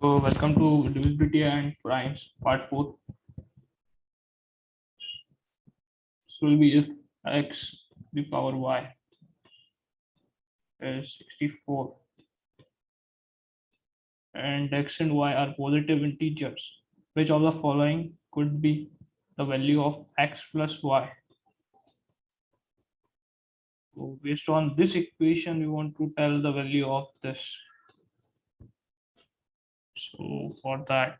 So welcome to Divisibility and Primes part 4. So will be if x to the power y is 64 and x and y are positive integers, which of the following could be the value of x plus y? So based on this equation, we want to tell the value of this. So for that,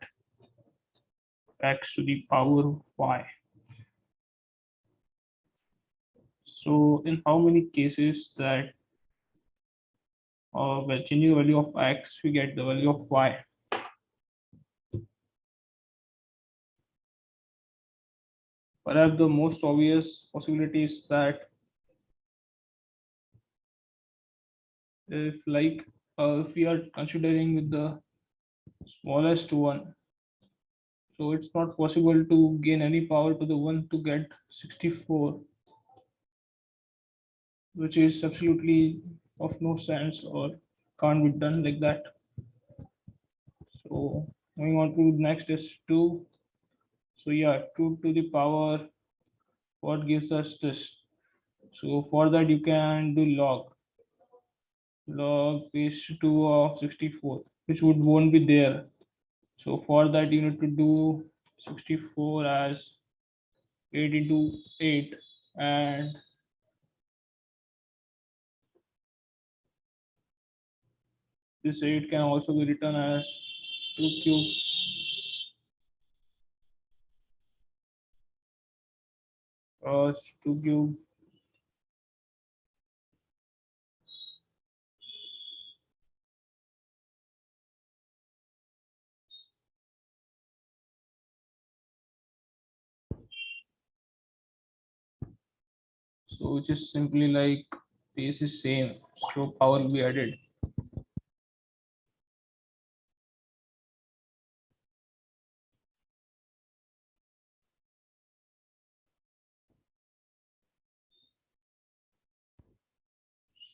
x to the power y. So in how many cases that by changing the value of x, we get the value of y? Perhaps the most obvious possibility is that if we are considering with the smallest one, so it's not possible to gain any power to the one to get 64, which is absolutely of no sense or can't be done like that. So moving on to next is 2. So yeah, 2 to the power, what gives us this? So for that you can do log base 2 of 64, which won't be there. So for that you need to do 64 as 8 into 8, and this 8 can also be written as 2 cube cos 2 cube. So which is simply like base is same, so power will be added.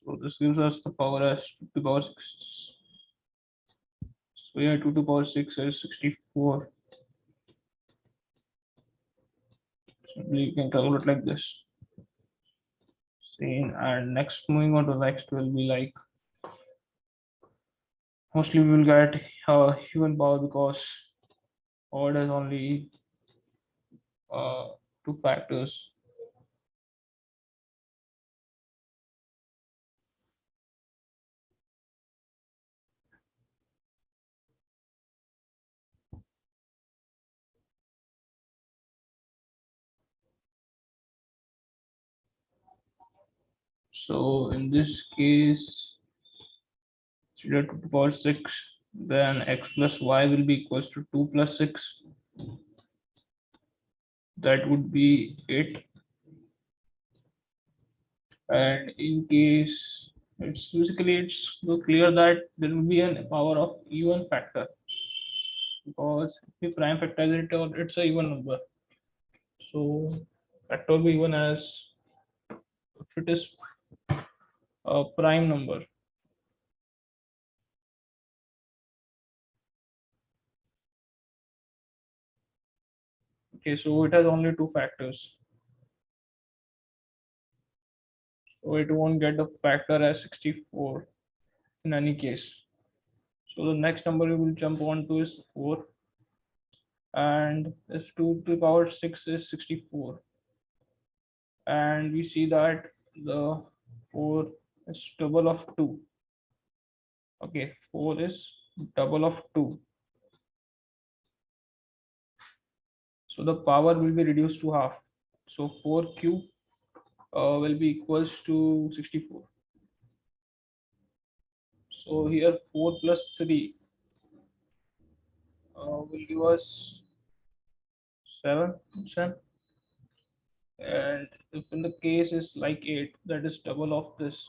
So this gives us the power as 2 to the power 6. So yeah, 2 to the power 6 is 64. Simply you can calculate like this. Same, and next moving on to the next will be like mostly we will get even power because odd has only uh, two factors. So in this case, consider 2 to the power 6, then x plus y will be equals to 2 plus 6. That would be 8. And in case it's so clear that there will be a power of even factor, because if we prime factorize it, or it's a even number. So factor will be even as if it is a prime number. Okay, so it has only two factors. So it won't get the factor as 64 in any case. So the next number we will jump on to is 4, and this 2 to the power 6 is 64. And we see that the 4 is double of 2. Okay, 4 is double of 2. So the power will be reduced to half. So 4 cube will be equals to 64. So here 4 plus 3 will give us 7. And if in the case is like 8, that is double of this,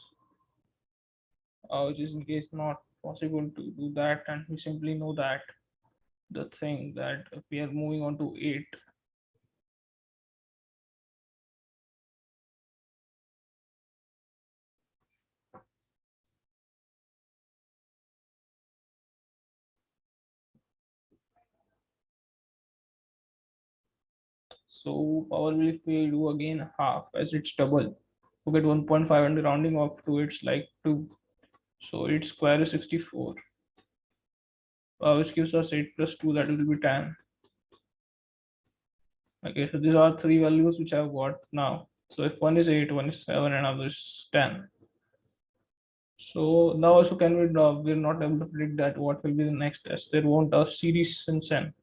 which is in case not possible to do that, and we simply know that the thing that if we are moving on to 8, So power will, if we do again half as it's double, we get 1.5 and the rounding off to it's like 2. So its square is 64, which gives us 8 plus 2, that will be 10. Okay, so these are three values which I've got now. So if one is 8, one is 7, and another is 10. So now also can we draw? We're not able to predict that what will be the next test. There won't a series since n.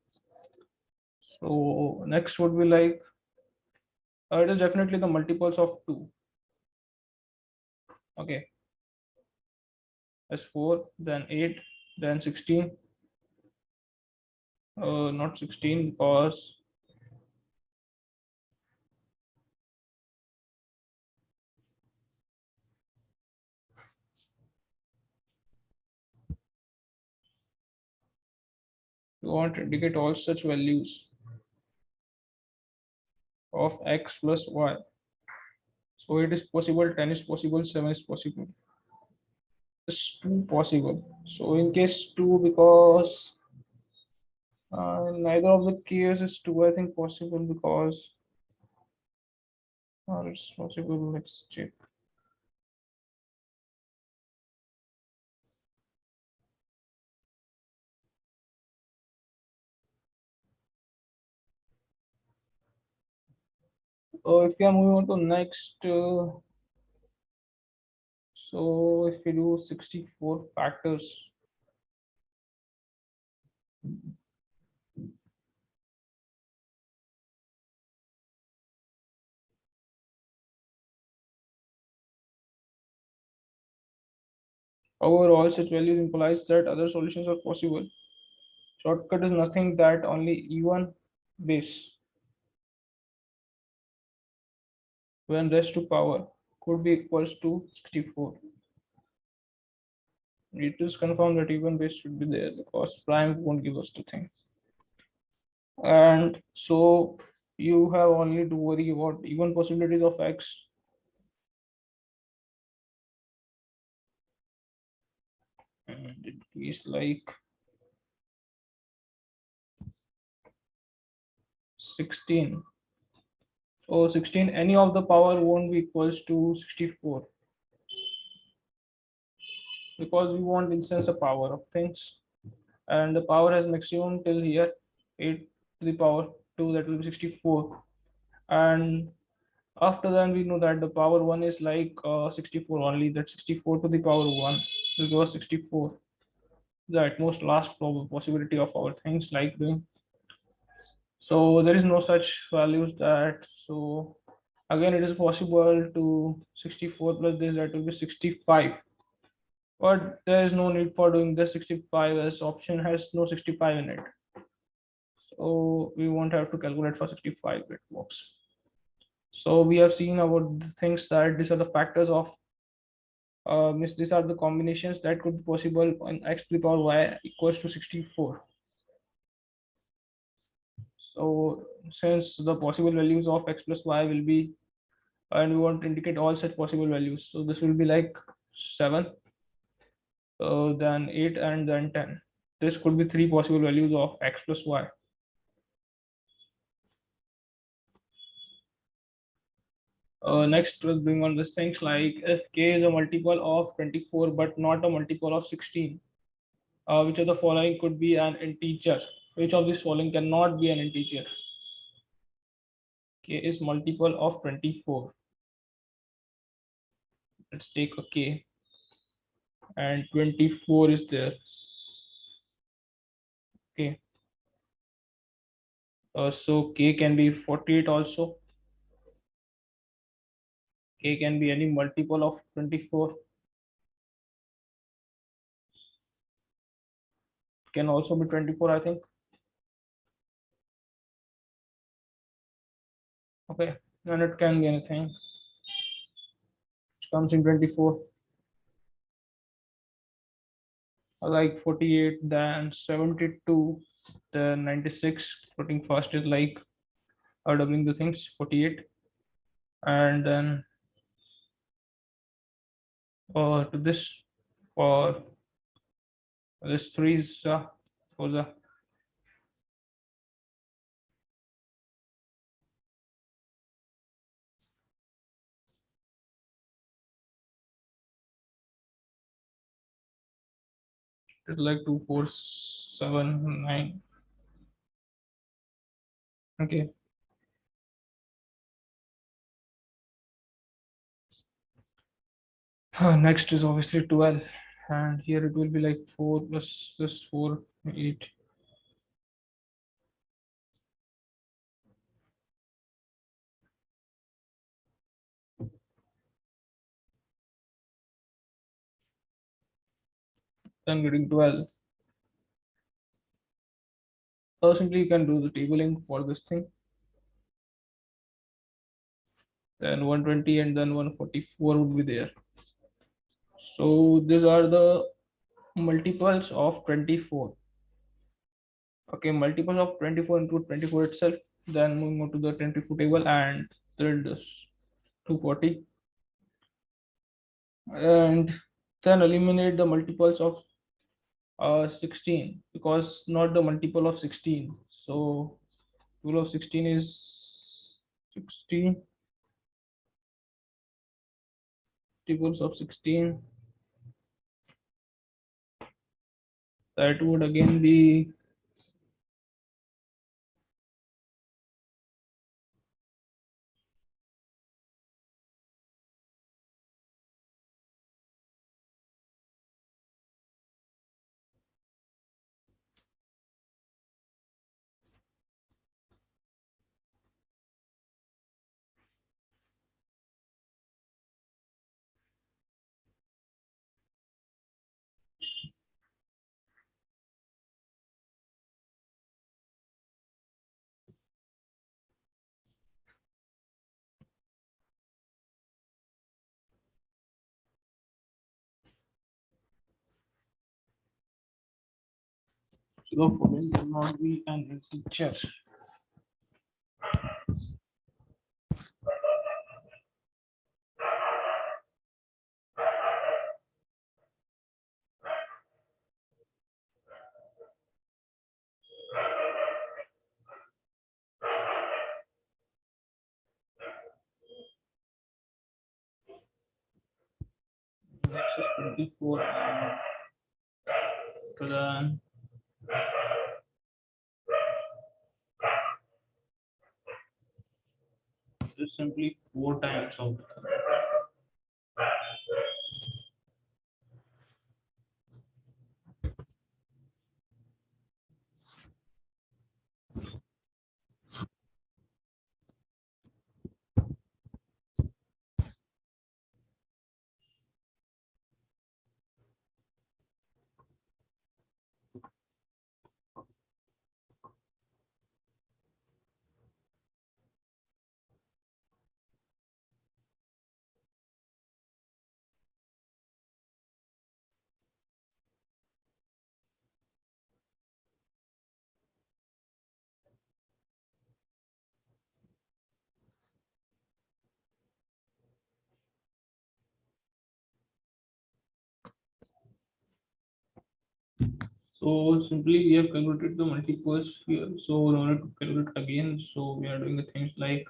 So next would be like it is definitely the multiples of 2. Okay, as 4, then 8, then 16. Not 16 because we want to indicate all such values of x plus y. So it is possible, 10 is possible, 7 is possible. It's 2 possible. So in case 2, because neither of the cases is 2, I think possible because it's possible. Let's check. If we are moving on to next, so if we do 64 factors, however, all such values implies that other solutions are possible. Shortcut is nothing that only even base when raised to power could be equals to 64. It is confirmed that even base should be there because prime won't give us the thing. And so you have only to worry about even possibilities of x. And it is like 16. So 16, any of the power won't be equals to 64 because we want instance a power of things, and the power has maximum till here 8 to the power 2, that will be 64. And after that we know that the power 1 is like 64 only, that 64 to the power 1 will give us 64, the at most last possibility of our things like doing. So there is no such values that, so again it is possible to 64 plus this, that will be 65, but there is no need for doing the 65 as option has no 65 in it, so we won't have to calculate for 65, it works. So we have seen about the things that these are the factors of means these are the combinations that could be possible on x to the power y equals to 64. So since the possible values of x plus y will be, and we want to indicate all such possible values, so this will be like 7, then 8, and then 10. This could be three possible values of x plus y. Next we'll bring on these things like if k is a multiple of 24 but not a multiple of 16, which of the following could be an integer? Which of these following cannot be an integer? K is multiple of 24. Let's take a k, and 24 is there. Okay, so k can be 48 also. K can be any multiple of 24. Can also be 24, I think. Okay, and it can be anything which comes in 24, like 48, then 72, then 96. Putting first is like doubling the things, 48, and then to this, for this 3 is for the It's like 2479. Okay. Next is obviously 12, and here it will be like 4 plus this 4, 8. Then getting 12. So simply you can do the tabling for this thing. Then 120 and then 144 would be there. So these are the multiples of 24. Okay, multiples of 24 include 24 itself. Then moving on to the 24 table and then this 240. And then eliminate the multiples of 16 because not the multiple of 16. So 2 of 16 is 16. Multiples of 16. That would again be so the following will not be an integer. Next is 24 and then is simply 4 times of so simply we have calculated the multiples here. So in order to calculate again, so we are doing the things like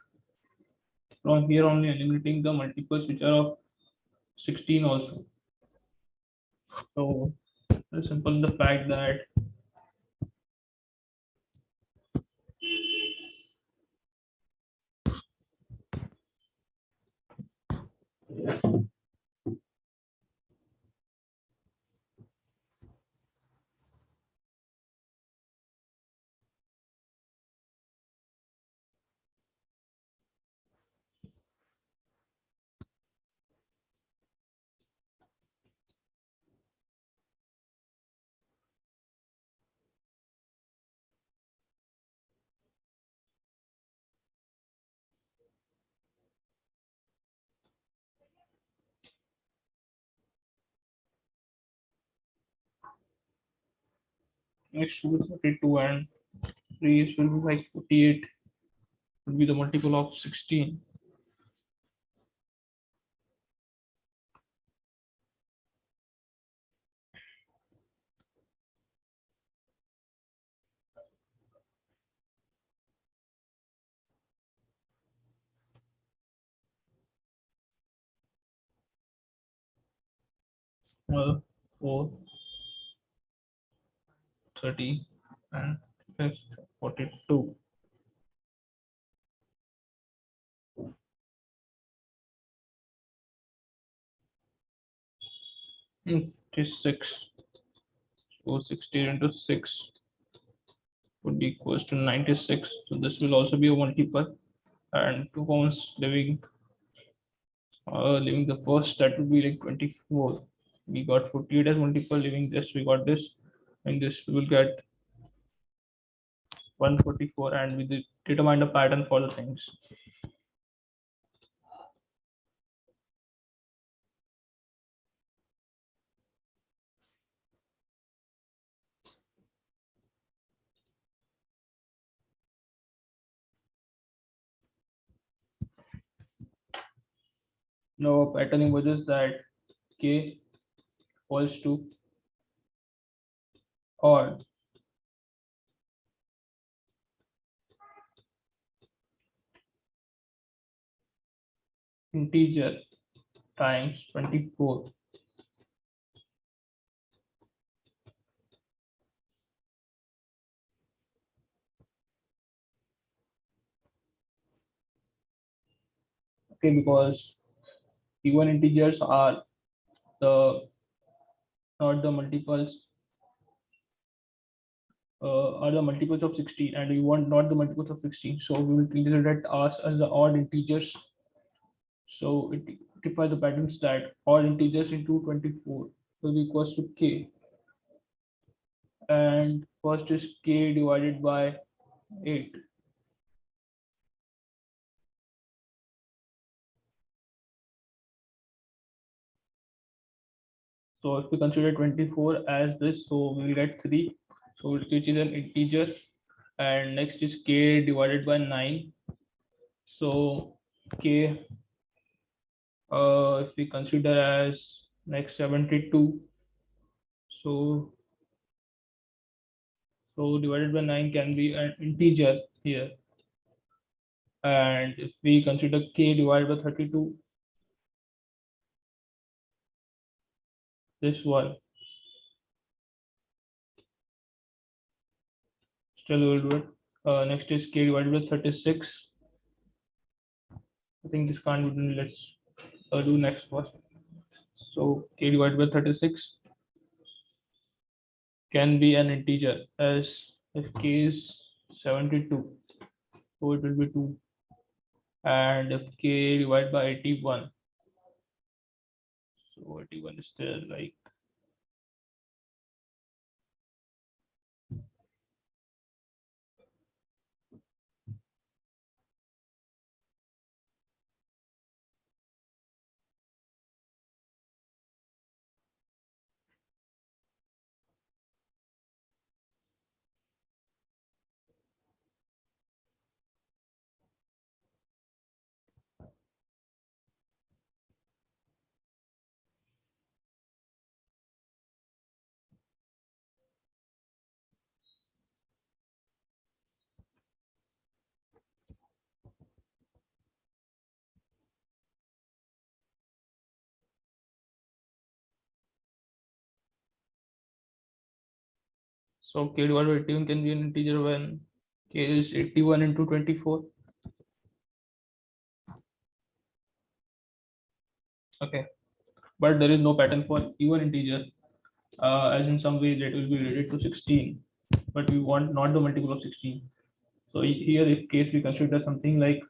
from here only eliminating the multiples which are of 16 also. So it's simple the fact that next will be 32 and 3 will be like 48 would be the multiple of 16. Well, 4 30 and fifth 42. 6. So 60 into 6 would be equals to 96. So this will also be a multiple, and 2 pounds leaving the first, that would be like 24. We got 48 as multiple, leaving this we got this, and this we will get 144, and we determine the pattern for the things. Now pattern emerges that k equals to odd integer times 24. Okay, because even integers are the not the multiples are the multiples of 16, and we want not the multiples of 16, so we will consider that as the odd integers. So it defines the patterns that odd integers into 24 will be equals to k, and first is k divided by 8. So if we consider 24 as this, so we will get 3, so which is an integer, and next is k divided by 9. So k, if we consider as next 72, so divided by 9 can be an integer here, and if we consider k divided by 32, this one, still we will do it. Next is k divided by 36. I think this can't be done. Let's do next first. So k divided by 36 can be an integer, as if k is 72, so it will be 2, and if k divided by 81, so 81 is there like, so k divided by 81 can be an integer when k is 81 into 24. Okay, but there is no pattern for even integer, as in some way that will be related to 16, but we want not the multiple of 16. So here, if case we consider something like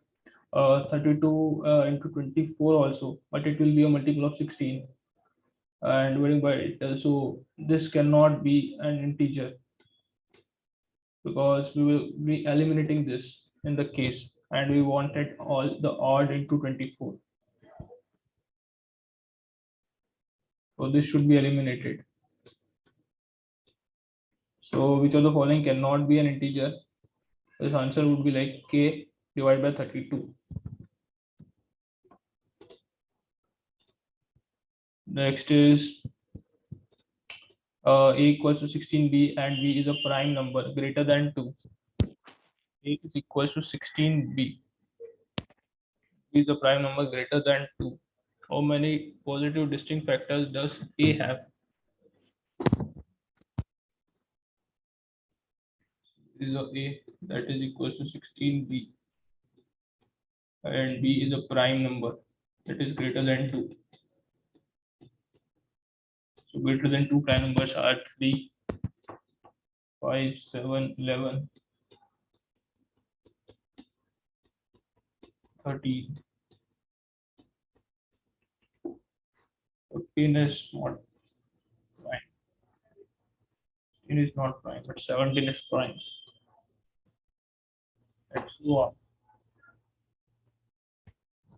32 into 24 also, but it will be a multiple of 16 and dividing by it. So this cannot be an integer, because we will be eliminating this in the case, and we wanted all the odd into 24. So this should be eliminated. So which of the following cannot be an integer? This answer would be like k divided by 32. Next is a equals to 16b, and b is a prime number greater than 2. A is equals to 16b. B is a prime number greater than 2. How many positive distinct factors does A have? is a that is equals to 16b, and b is a prime number that is greater than 2. So greater than 2 prime numbers are 3, 5, 7, 11, 13. 15 is not prime. 15 is not prime, but 17 is prime. Let's go on.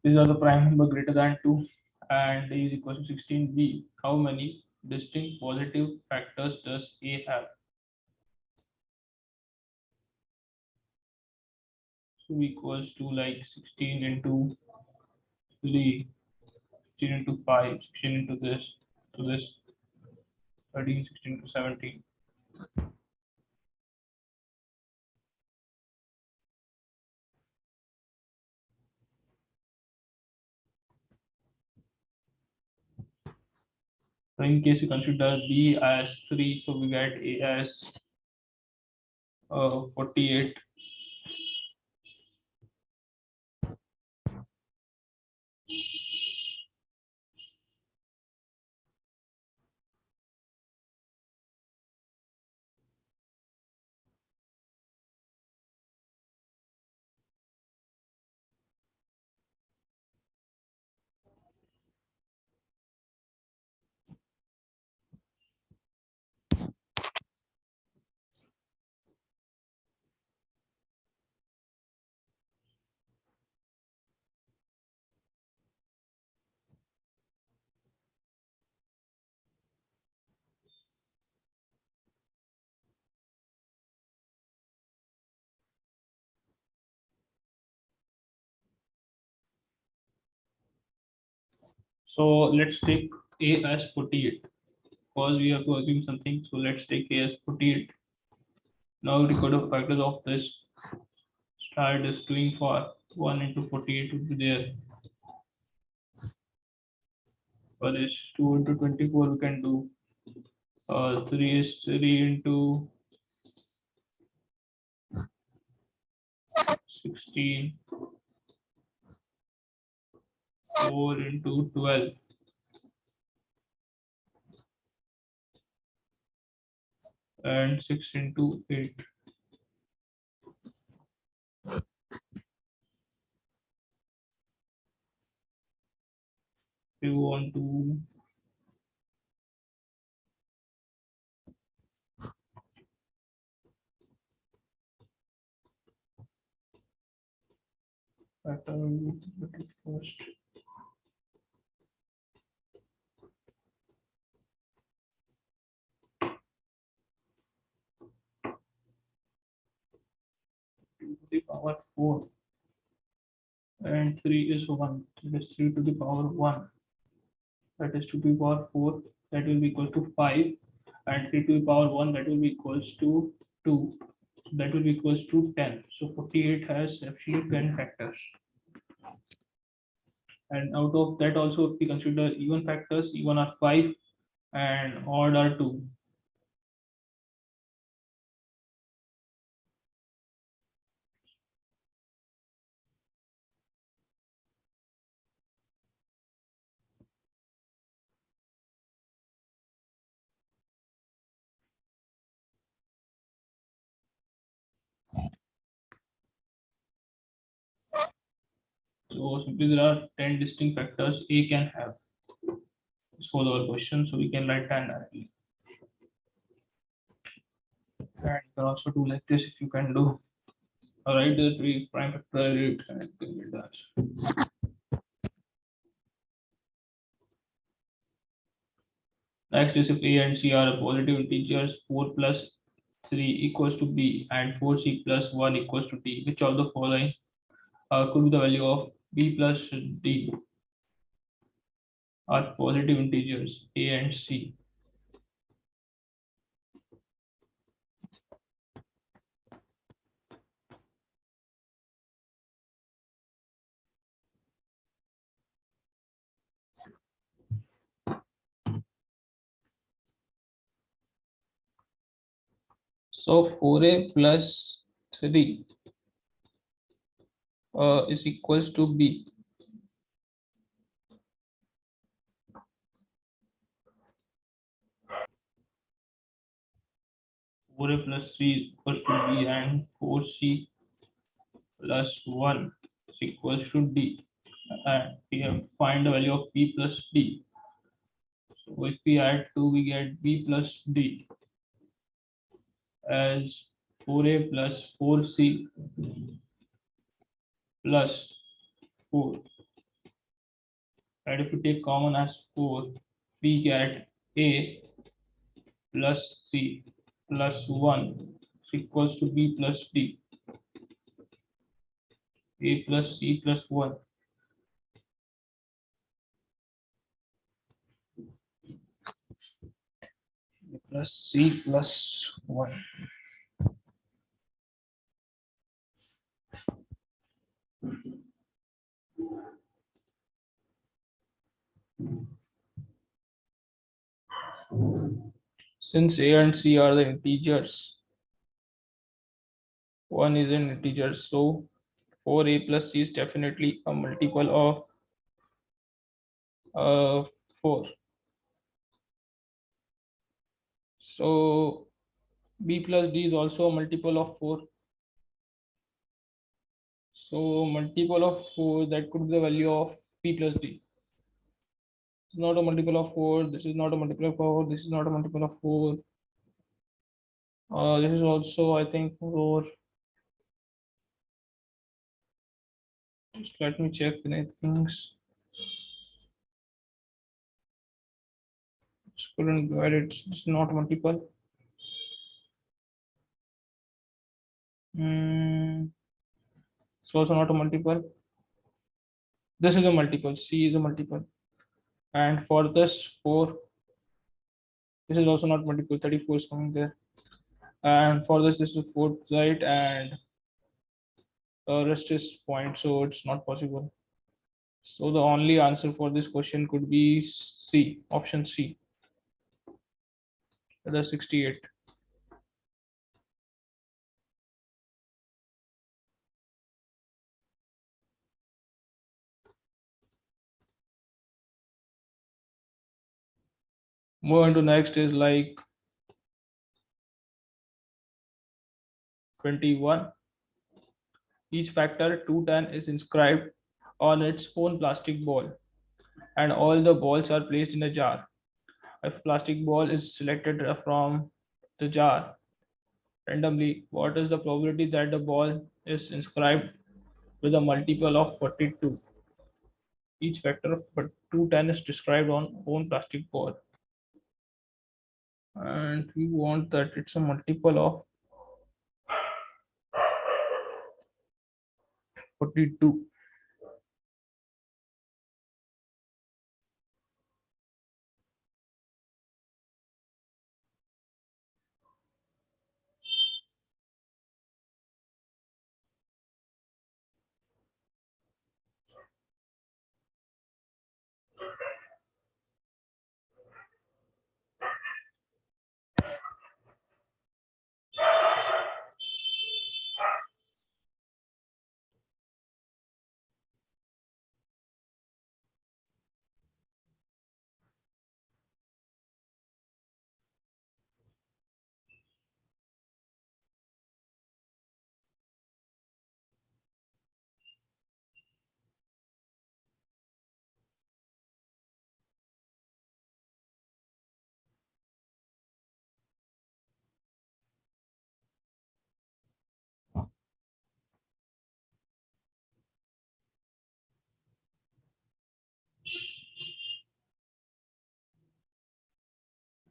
These are the prime number greater than 2, and a is equal to 16b. How many distinct positive factors does a have? So equals to like 16 into 3, 16 into 5, 16 into this, to this, 13, 16 to 17. So in case you consider b as 3, so we get a as 48. So let's take a as 48, because we have to assume something. So let's take a as 48. Now record the factors of this. Start is doing for 1 into 48 would be there. For this 2 into 24 we can do 3 is 3 into 16, 4 into 12, and 6 into 8. If you want to factor it first. To the power 4, and 3 is 1. That is 3 to the power 1. That is 2 to the power 4. That will be equal to 5. And 3 to the power 1, that will be equals to 2. That will be equals to 10. So 48 has actually 10 factors. And out of that also, if we consider even factors, even are 5 and odd are 2. So simply there are 10 distinct factors A can have. Solve our question, so we can write 10 directly. And you can also do like this if you can do. Write the 3 prime factor and you can get the answer. Next is if A and C are positive integers, 4 plus 3 equals to B and 4C plus 1 equals to D. Which of the following could be the value of B plus D are positive integers A and C? So 4a plus 3 is equals to b. 4a plus 3 is equals to b, and 4c plus 1 is equals to d. And we have to find the value of b plus d. So if we add 2, we get b plus d as 4a plus 4c plus 4. And if we take common as 4, we get a plus c plus 1 is equals to b plus d. A plus c plus 1 plus c plus 1. Since a and c are the integers, 1 is an integer, so 4a plus c is definitely a multiple of 4. So b plus d is also a multiple of 4. So multiple of 4, that could be the value of b plus d. It's not a multiple of 4. This is not a multiple of 4. This is not a multiple of 4. This is also, I think, 4. Just let me check the things. Just couldn't get it. It's not multiple. It's also not a multiple. This is a multiple. C is a multiple. And for this 4, this is also not multiple. 34 is coming there. And for this is 4th right, and the rest is point, so it's not possible. So the only answer for this question could be C, option C, the 68. Move on to next is like 21. Each factor 210 is inscribed on its own plastic ball, and all the balls are placed in a jar. If plastic ball is selected from the jar randomly, what is the probability that the ball is inscribed with a multiple of 42? Each factor of 210 is described on own plastic ball, and we want that it's a multiple of 42.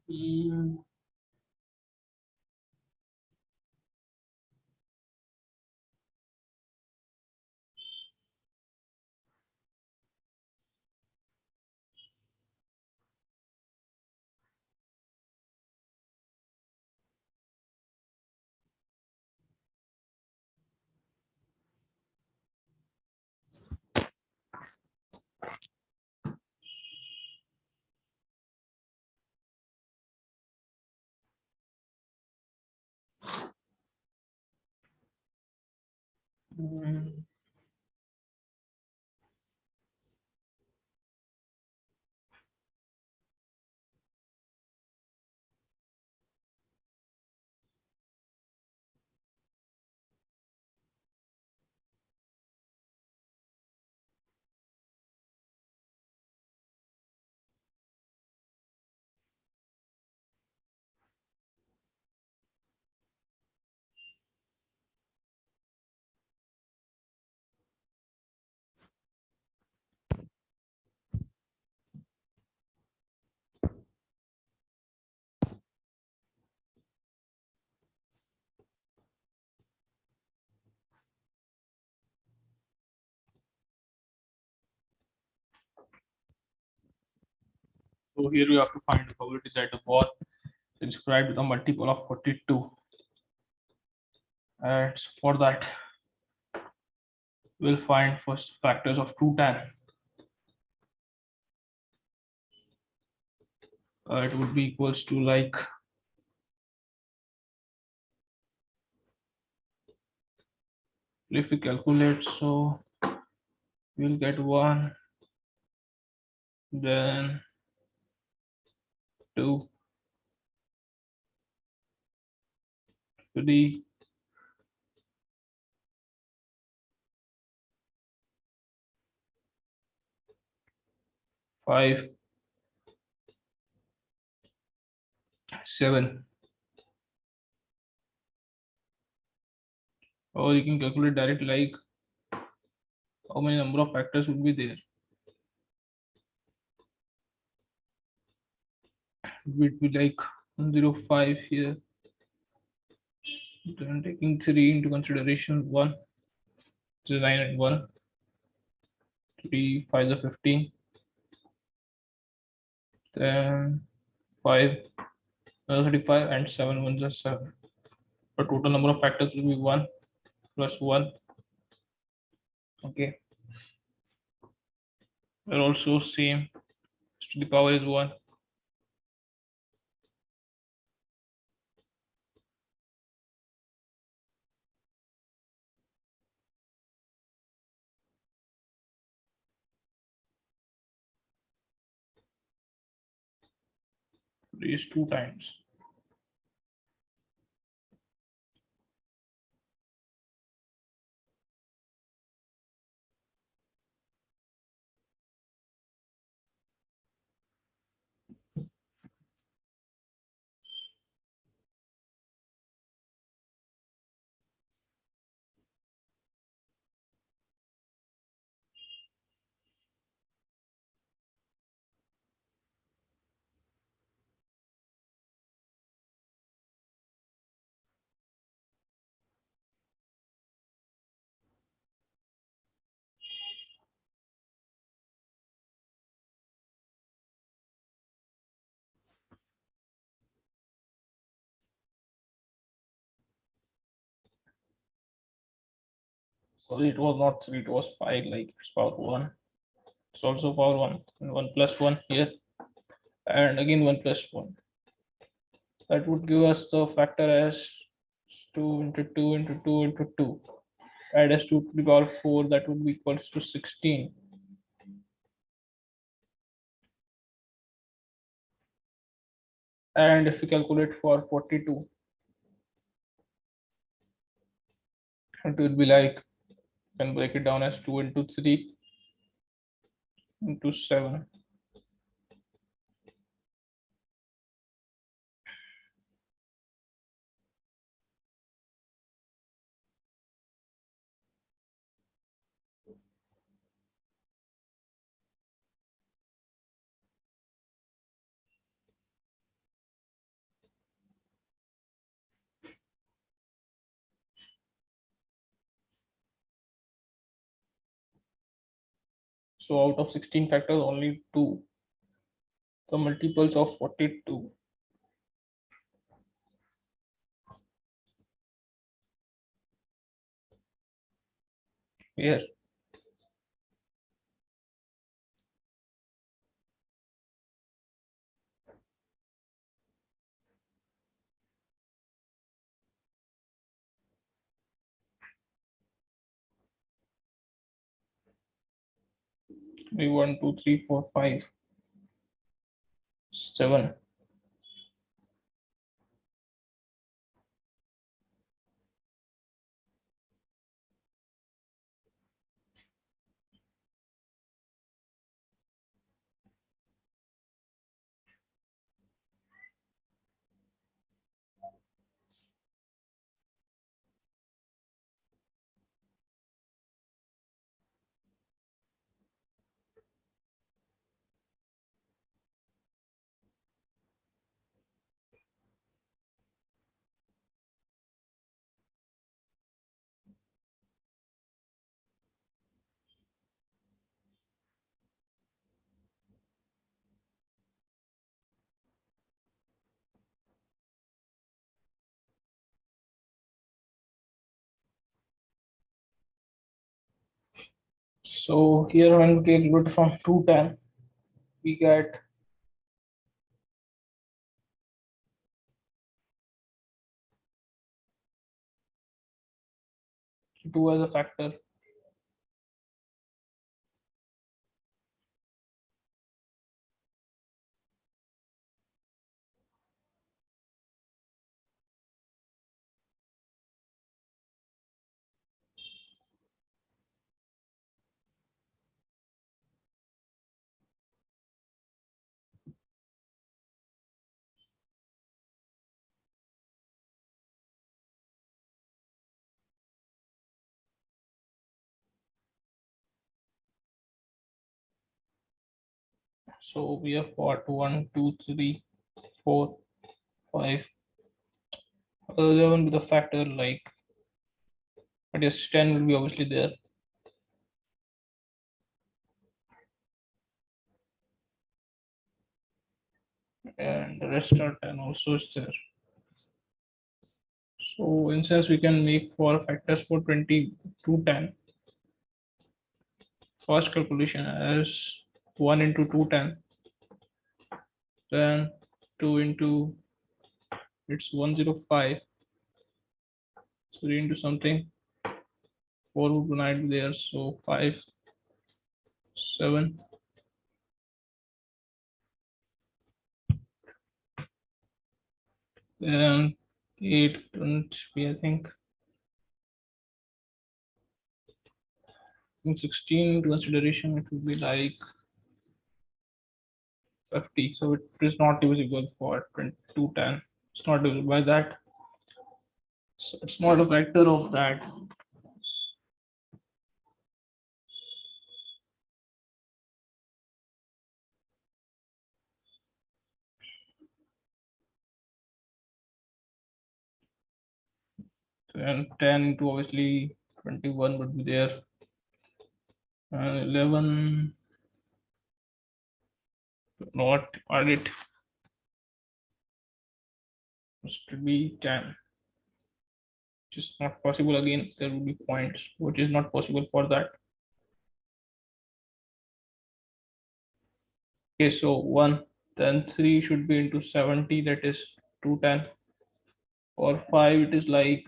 Mm, Mm, So here we have to find the probability that the ball is described with a multiple of 42. And so for that, we'll find first factors of 210. It would be equals to like if we calculate, so we'll get 1, then 2, 3, 5, 7. Or you can calculate direct like how many number of factors would be there. It would be like 105 here. Then taking 3 into consideration, 1, 9 and 1, 3, 5 is 15, then 5, 35, and 7 ones are 7. The total number of factors will be 1 plus 1. Okay. They're also same. To the power is 1. Raised 2 times. Sorry, it was not 3, it was 5, like it's power 1. It's also power 1. And 1 plus 1 here. And again 1 plus 1. That would give us the factor as 2 into 2 into 2 into 2. Add as 2 to the power 4, that would be equals to 16. And if we calculate for 42, it will be like, you can break it down as 2 into 3 into 7. So out of 16 factors, only 2, the multiples of 42. Here, be 1, 2, 3, 4, 5, 7. So here when we calculate from 210, we get 2 as a factor. So we have got 1, 2, 3, 4, 5, 11 with a factor like, but yes, 10 will be obviously there. And the rest are 10 also is there. So in sense we can make for factors for 20 to 10. First calculation as 1 into 210, then 2 into it's 105, 3 into something, 4 would not be there, so 5, 7, then 8 and be, I think in 16 into consideration it would be like 50, so it is not divisible for 20 to 10. It's not divisible by that, so it's not a factor of that. And 10 into obviously 21 would be there, and 11 not add it, must be 10, which is not possible. Again there will be points which is not possible for that. Okay, so 1, then 3 should be into 70, that is 210, or 5 it is like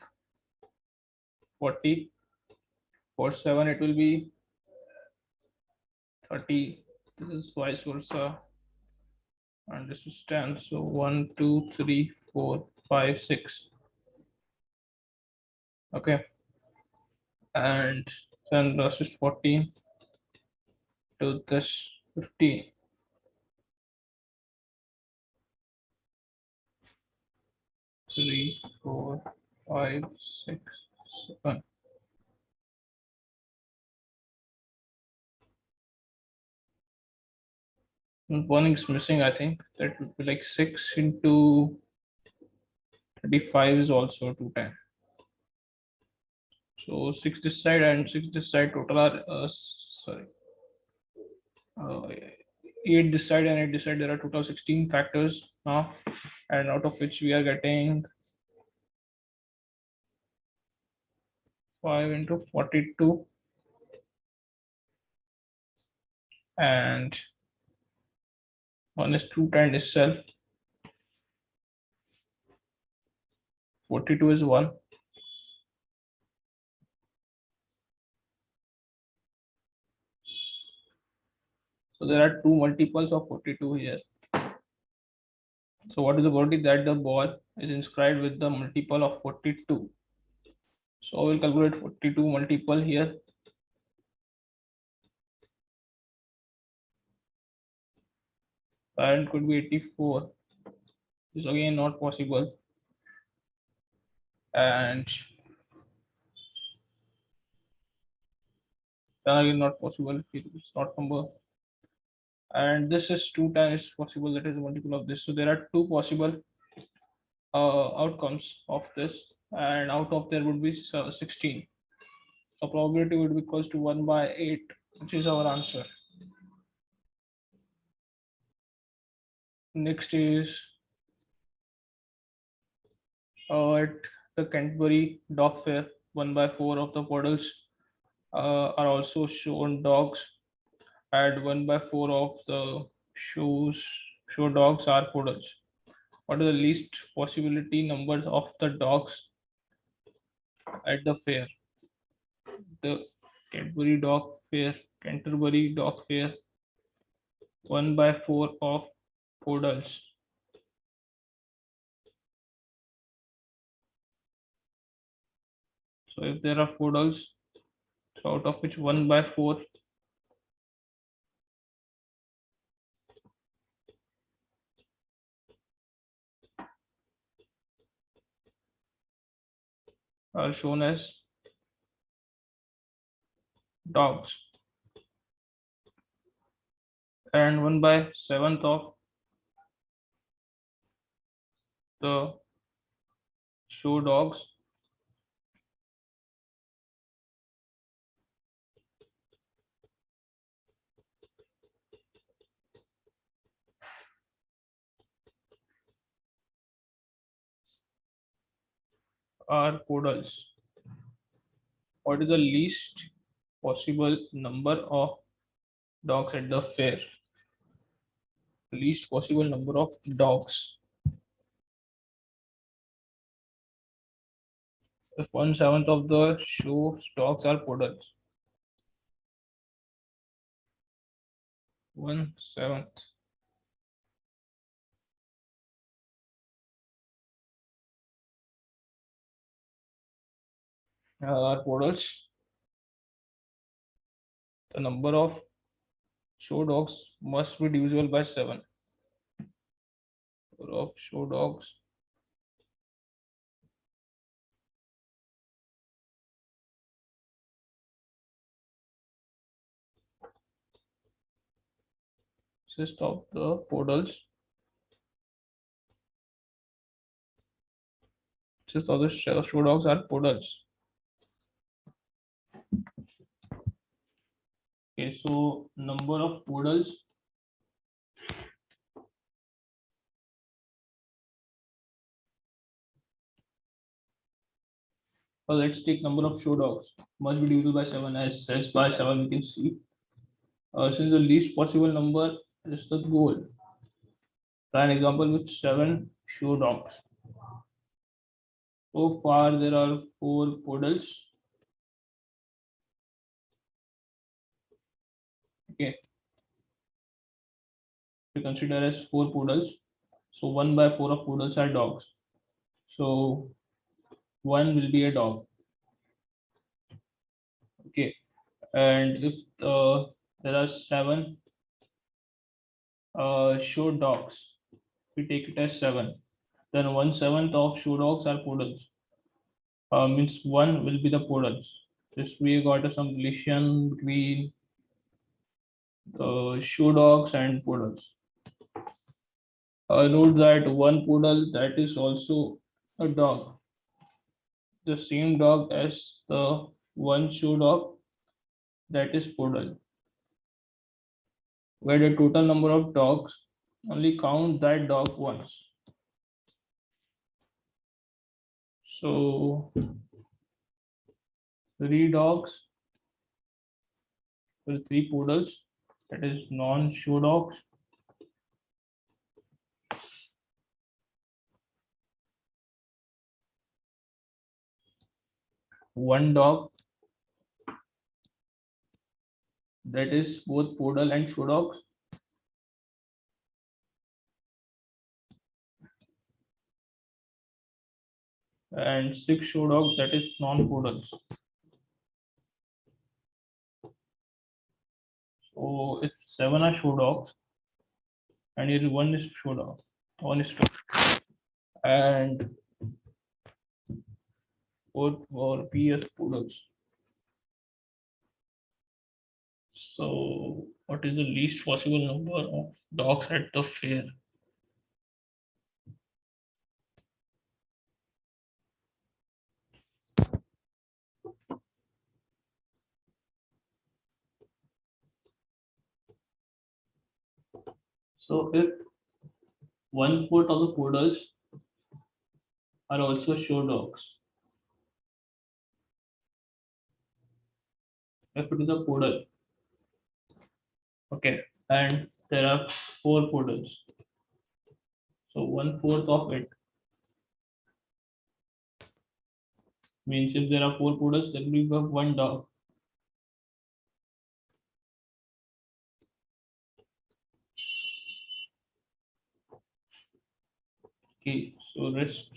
40, for 7 it will be 30, this is vice versa, and this is 10. So 1, 2, 3, 4, 5, 6. Okay, and then this is 14 to this 15. 3, 4, 5, 6, 7. One is missing, I think. That would be like 6 into 35 is also 210. So 6 this side and 6 this side total are sorry, uh, 8 this side and 8 this side. There are total 16 factors now, and out of which we are getting 5 into 42, and one is 210 itself. 42 is 1. So there are two multiples of 42 here. So what is the probability that the ball is inscribed with the multiple of 42? So we'll calculate 42 multiple here. And could be 84. This is again not possible. And again not possible. It's not number. And this is 2 times possible, that is a multiple of this. So there are two possible outcomes of this, and out of there would be 16. So probability would be equals to 1 by 8, which is our answer. Next is at the Canterbury Dog Fair, 1 by 4 of the poodles are also shown dogs, and 1 by 4 of the show dogs are poodles. What are the least possibility numbers of the dogs at the fair? The Canterbury Dog Fair, 1 by 4 of poodles. So if there are poodles, so out of which 1 by 4 are shown as dogs, and 1 by 7th of the show dogs are poodles. What is the least possible number of dogs at the fair? Least possible number of dogs. If 1/7 of the show dogs are poodles, 1/7 are poodles, the number of show dogs must be divisible by 7. Number of show dogs consist of the poodles. Consist of the show dogs are poodles. Okay, so number of poodles let's take number of show dogs must be divisible by 7, as by 7 we can see. Since the least possible number is the goal, try an example with 7 show dogs. So far there are 4 poodles. Okay, we consider as 4 poodles. So 1 by 4 of poodles are dogs. So 1 will be a dog. Okay, and if there are 7 show dogs, we take it as 7, then 1/7 of show dogs are poodles. Means 1 will be the poodles. This we got some relation between show dogs and poodles. Note that 1 poodle that is also a dog, the same dog as the 1 show dog that is poodle, where the total number of dogs only count that dog once. So 3 dogs with 3 poodles, that is non-show dogs. One dog that is both poodle and show dogs. and 6 show dogs, that is non-poodles. So if 7 are show dogs and here 1 is show dog, 1 is two, and 4 or PS poodles. So what is the least possible number of dogs at the fair? So if 1/4 of the poodles are also show dogs, if it is a poodle, okay, and there are 4 poodles, so 1/4 of it means if there are 4 poodles, then we have 1 dog. Okay, so rest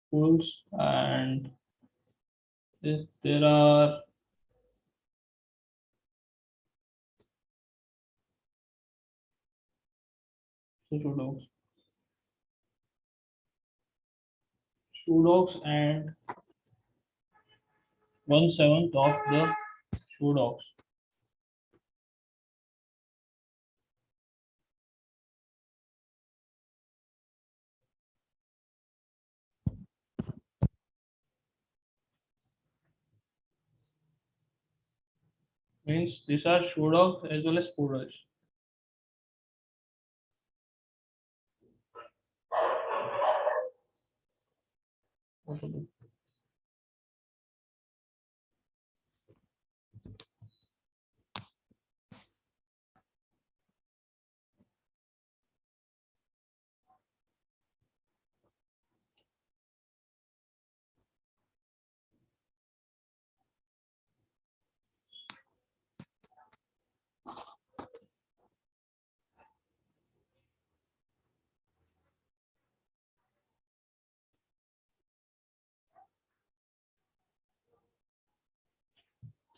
poodles, and if there are show dogs, and 1/7 of the show dogs. Means these are show dogs as well as poodles.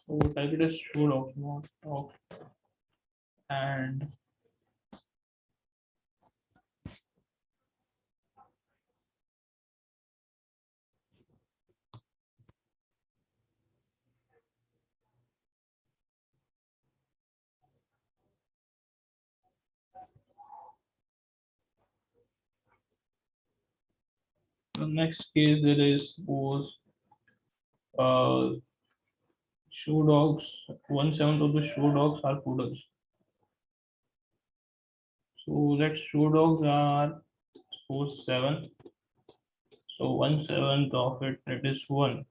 So type it as show dogs, not dog. And the next case there is suppose uh, show dogs, 1/7 of the show dogs are poodles. So that show dogs are suppose 7. So 1/7 of it, that is 1.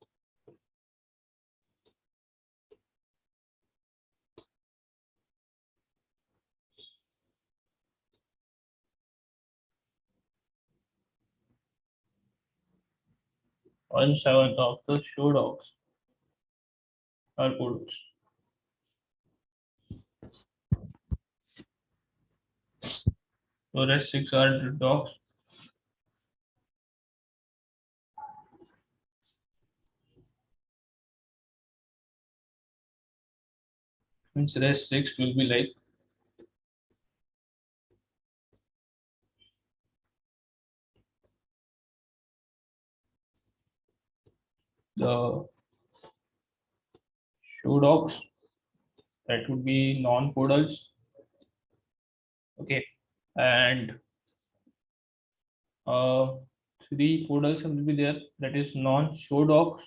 1/7 of the show dogs are poodles. So rest 6 are dogs. Means rest 6 will be like the show dogs, that would be non-poodles. Okay, and uh, 3 poodles will be there, that is non-show dogs,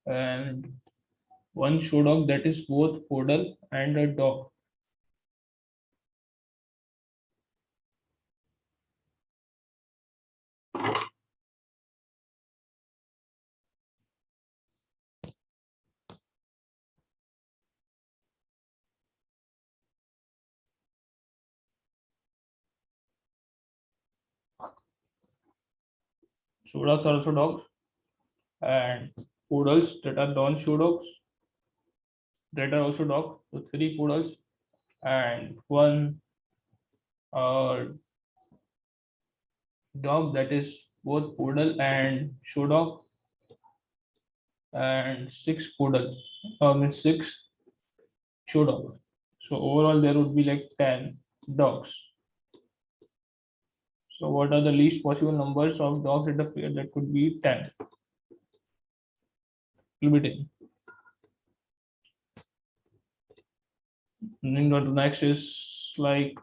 and 1 show dog, that is both poodle and a dog. Show dogs are also dogs, and poodles that are non-show dogs that are also dog. So three poodles and one uh, dog that is both poodle and show dog, and six poodle, means six show dog. So overall there would be like 10 dogs. So what are the least possible numbers of dogs at the fair? That could be 10. Will be 10. And then the next is like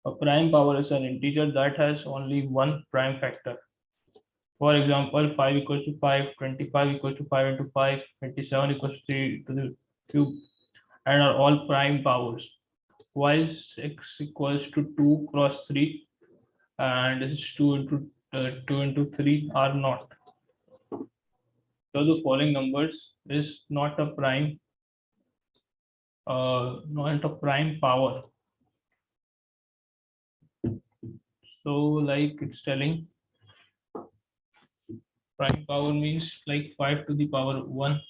a prime power is an integer that has only one prime factor. For example, 5 equals to 5, 25 equals to 5 into 5, 27 equals to 3 to the cube, and are all prime powers. While 6 equals to 2 cross 3 and this is 2 into 3 are not. So the following numbers is not a prime power. So like it's telling prime power means like 5 to the power 1.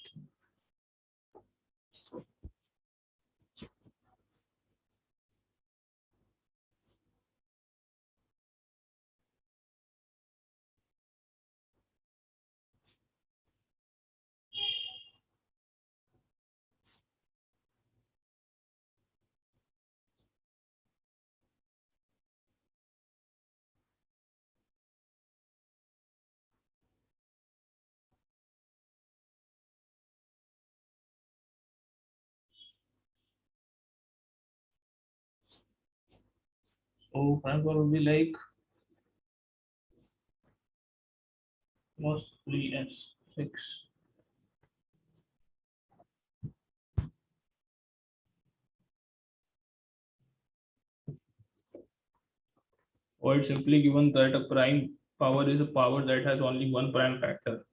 So prime power will be like plus 3s 6. Or it's simply given that a prime power is a power that has only one prime factor.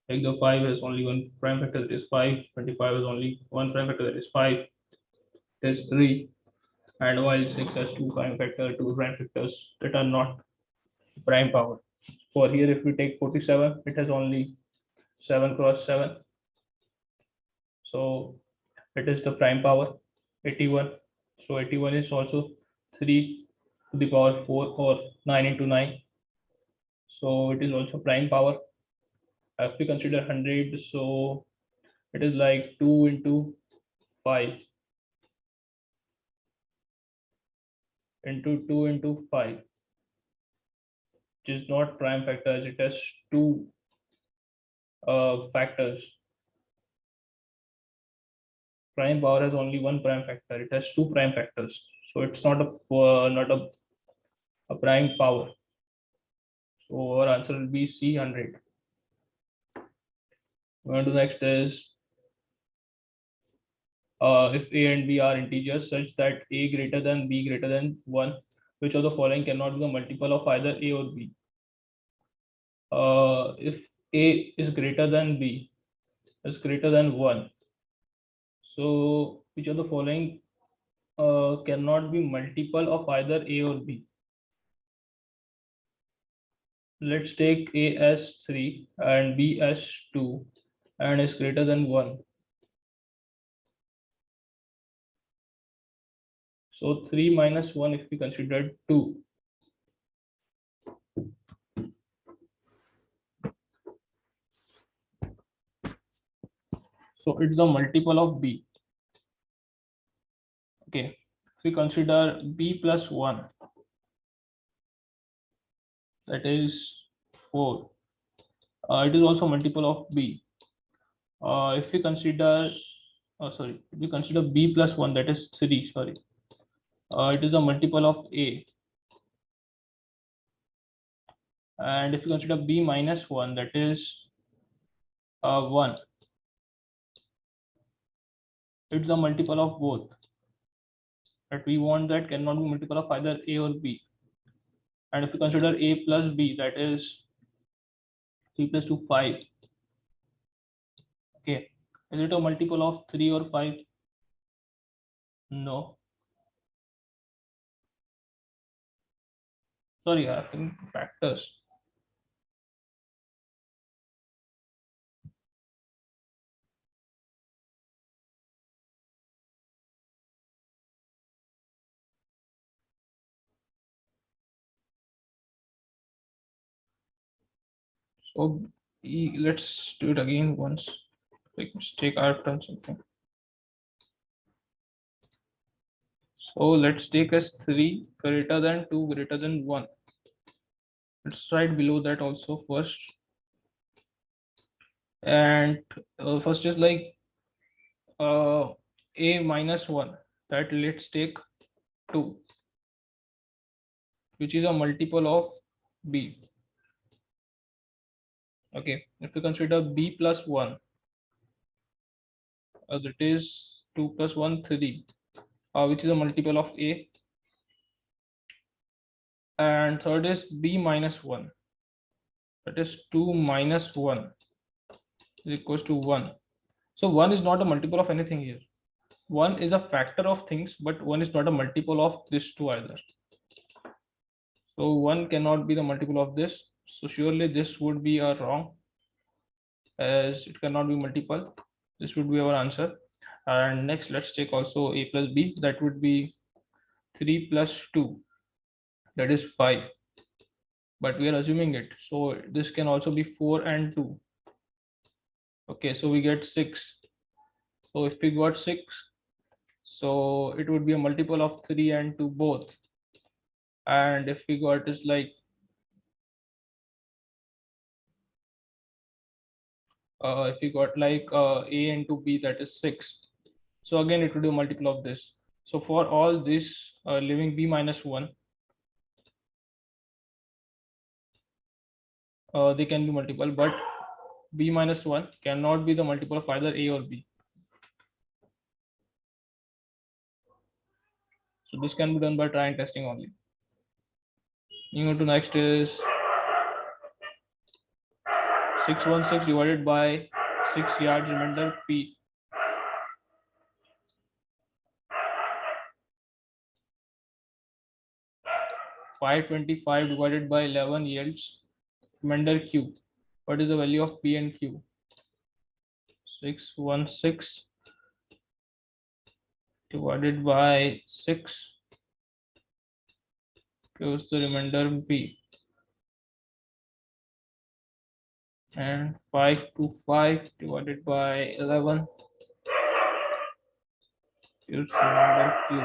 Like the 5 has only one prime factor, that is 5. 25 has only one prime factor, that is 5. There's 3. And while 6 has two prime factors that are not prime power. For here, if we take 47, it has only 7 cross 7. So it is the prime power. 81. So 81 is also 3 to the power 4 or 9 into 9. So it is also prime power. If we consider 100, so it is like 2 into 5 into 2 into 5, which is not prime factor as it has two factors. Prime power has only one prime factor. It has two prime factors, so it's not a prime power. So our answer will be C 100. Going to the next is if A and B are integers such that A greater than B greater than 1, which of the following cannot be the multiple of either A or B? If A is greater than B is greater than 1, so which of the following cannot be multiple of either A or B? Let's take A as 3 and B as 2 and is greater than 1. So 3 minus 1 if we consider 2. So it's the multiple of B. Okay. If we consider B plus 1, that is 4. It is also multiple of B. If we consider, if we consider B plus 1, that is 3, sorry. It is a multiple of A. And if you consider B minus 1, that is 1. It's a multiple of both. But we want that cannot be multiple of either A or B. And if you consider A plus B, that is 3 plus 2, 5. Okay. Is it a multiple of 3 or 5? No. Sorry, I think factors. So let's do it again once. Like mistake, I've done something. So let's take as 3 greater than 2 greater than 1. Let's write below that also first. And first is like a minus 1. That let's take 2, which is a multiple of b. Okay, if we consider b plus 1, that is 2 plus 1, 3, which is a multiple of a. And third is b minus 1, that is 2 minus 1 is equals to 1. So 1 is not a multiple of anything here. 1 is a factor of things, but 1 is not a multiple of this 2 either. So 1 cannot be the multiple of this. So surely this would be a wrong, as it cannot be multiple. This would be our answer. And next, let's take also a plus b. That would be 3 plus 2. That is 5. But we are assuming it. So this can also be 4 and 2. Okay, so we get 6. So if we got 6, so it would be a multiple of 3 and 2 both. And if we got is like if we got like a into b, that is 6. So again it would be a multiple of this. So for all this leaving b minus 1, they can be multiple, but b minus 1 cannot be the multiple of either a or b. So this can be done by try and testing only. Moving on to next is 616 divided by 6 yards remainder p. 525 divided by 11 yields remainder q. What is the value of p and q? 616 divided by 6 gives the remainder p, and 525 divided by 11 gives the remainder q.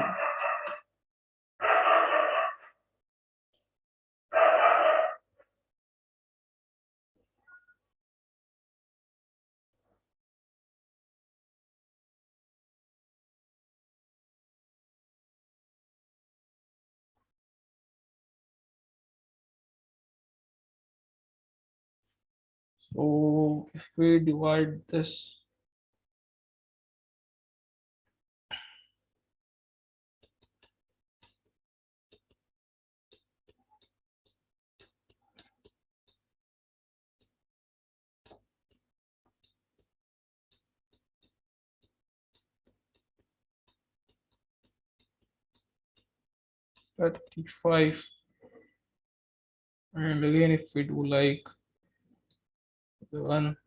So if we divide this, at 35, and again if we do like 1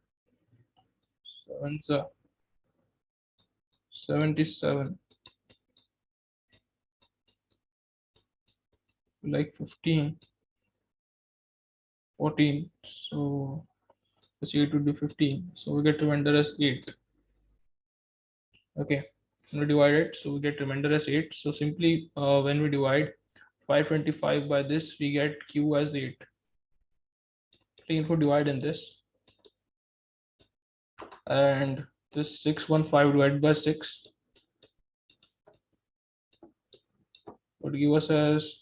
7 77, like 15 14, so let's see, it would be 15, so we get remainder as 8. Okay, we divide it, so we get remainder as 8. So simply when we divide 525 by this, we get q as 8. If we divide in this, and this 615 divided by 6 would give us as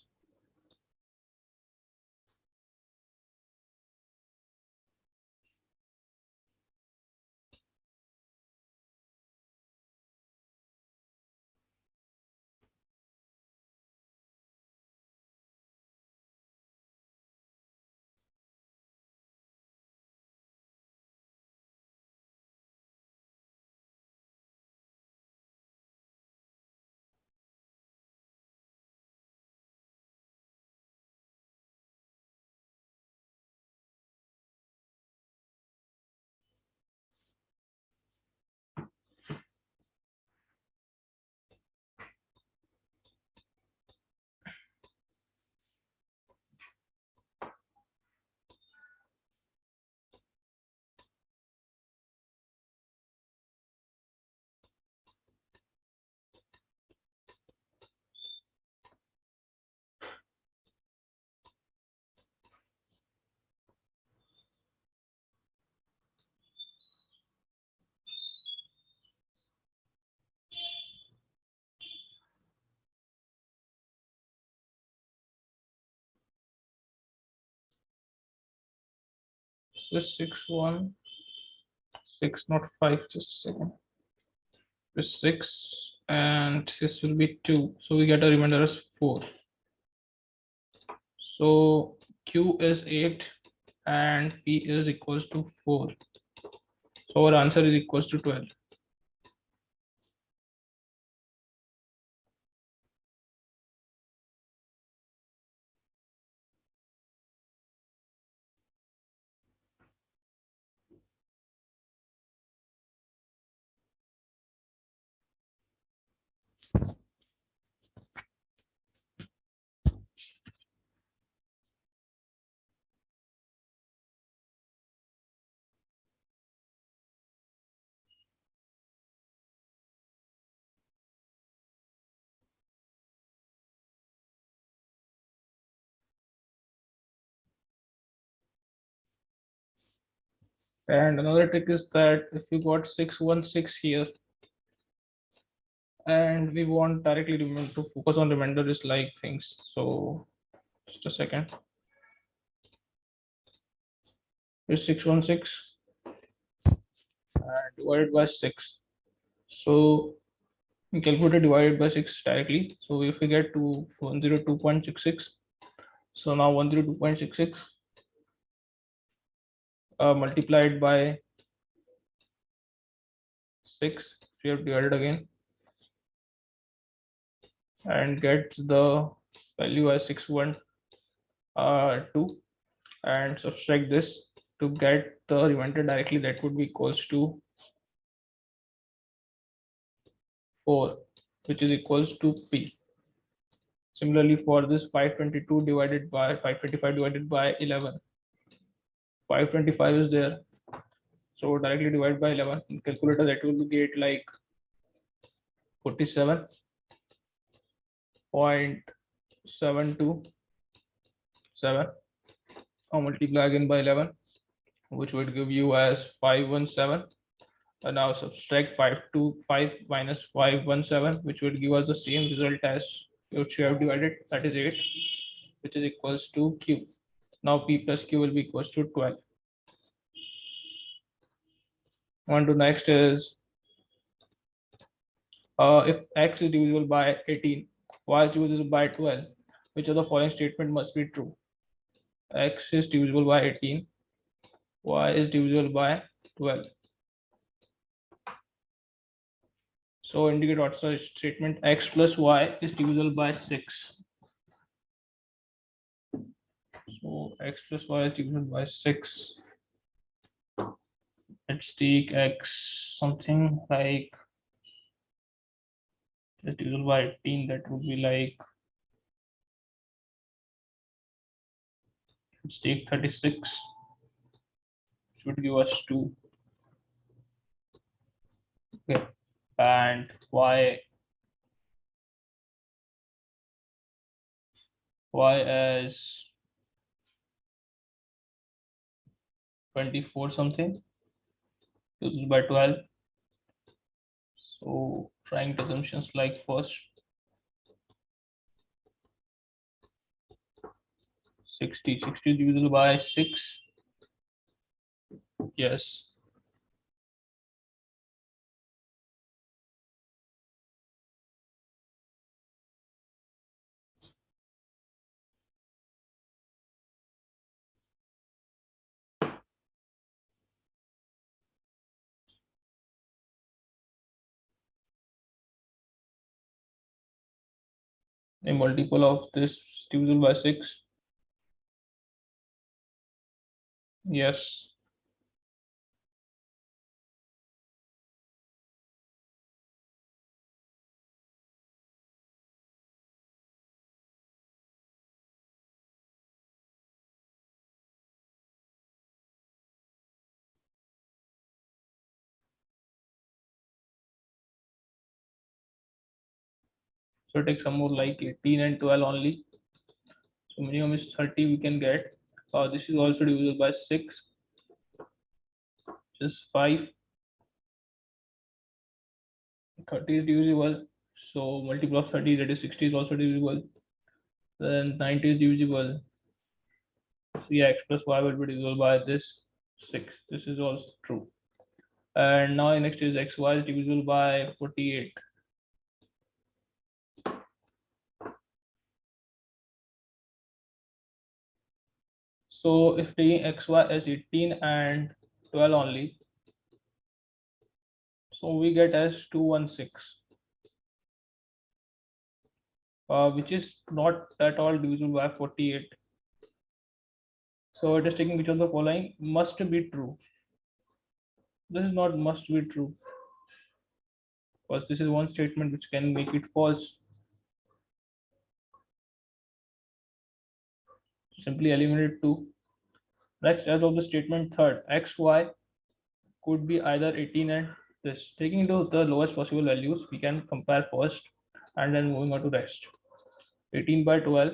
This 6 1 6, not 5, just a second. This 6 and this will be 2, so we get a remainder as 4. So Q is 8 and P is equals to 4. So our answer is equals to 12. And another trick is that if you got 616 here and we want directly to focus on remainder is like things. So just a second. It's 616 and divided by 6. So we calculate divided by 6 directly. So if we get to 102.66, so now 102.66 multiplied by 6, we have divided again and gets the value as 612 and subtract this to get the remainder directly. That would be equals to 4, which is equals to P. Similarly for this 522 divided by 525 divided by 11, 525 is there, so directly divide by 11 in calculator, that will get like 47.727. Now multiply again by 11, which would give you as 517. And now subtract 525 minus 517, which would give us the same result as which you have divided, that is 8, which is equals to Q. Now P plus Q will be equals to 12. On to next is if X is divisible by 18, Y is divisible by 12, which of the following statement must be true? X is divisible by 18, Y is divisible by 12. So indicate what's the statement. X plus Y is divisible by 6. So X plus Y is divisible by 6. Let's take X something like just divisible by 18. That would be like, let's take 36, which would give us 2. Okay. And Y as 24 something divisible by 12. So trying assumptions like first 60 divisible by 6. Yes. A multiple of this divisible by 6. Yes. So take some more like 18 and 12 only. So minimum is 30 we can get. This is also divisible by 6. Just 5. 30 is divisible. So multiple of 30, that is 60, is also divisible. Then 90 is divisible. So yeah, X plus Y will be divisible by this. 6. This is also true. And now next is xy is divisible by 48. So if taking xy as 18 and 12 only, so we get as 216, which is not at all divisible by 48. So it is taking which of the following must be true. This is not must be true, because this is one statement which can make it false. Simply eliminate 2. Next, as of the statement third, xy could be either 18 and this. Taking into the lowest possible values, we can compare first and then moving on to rest. 18 by 12,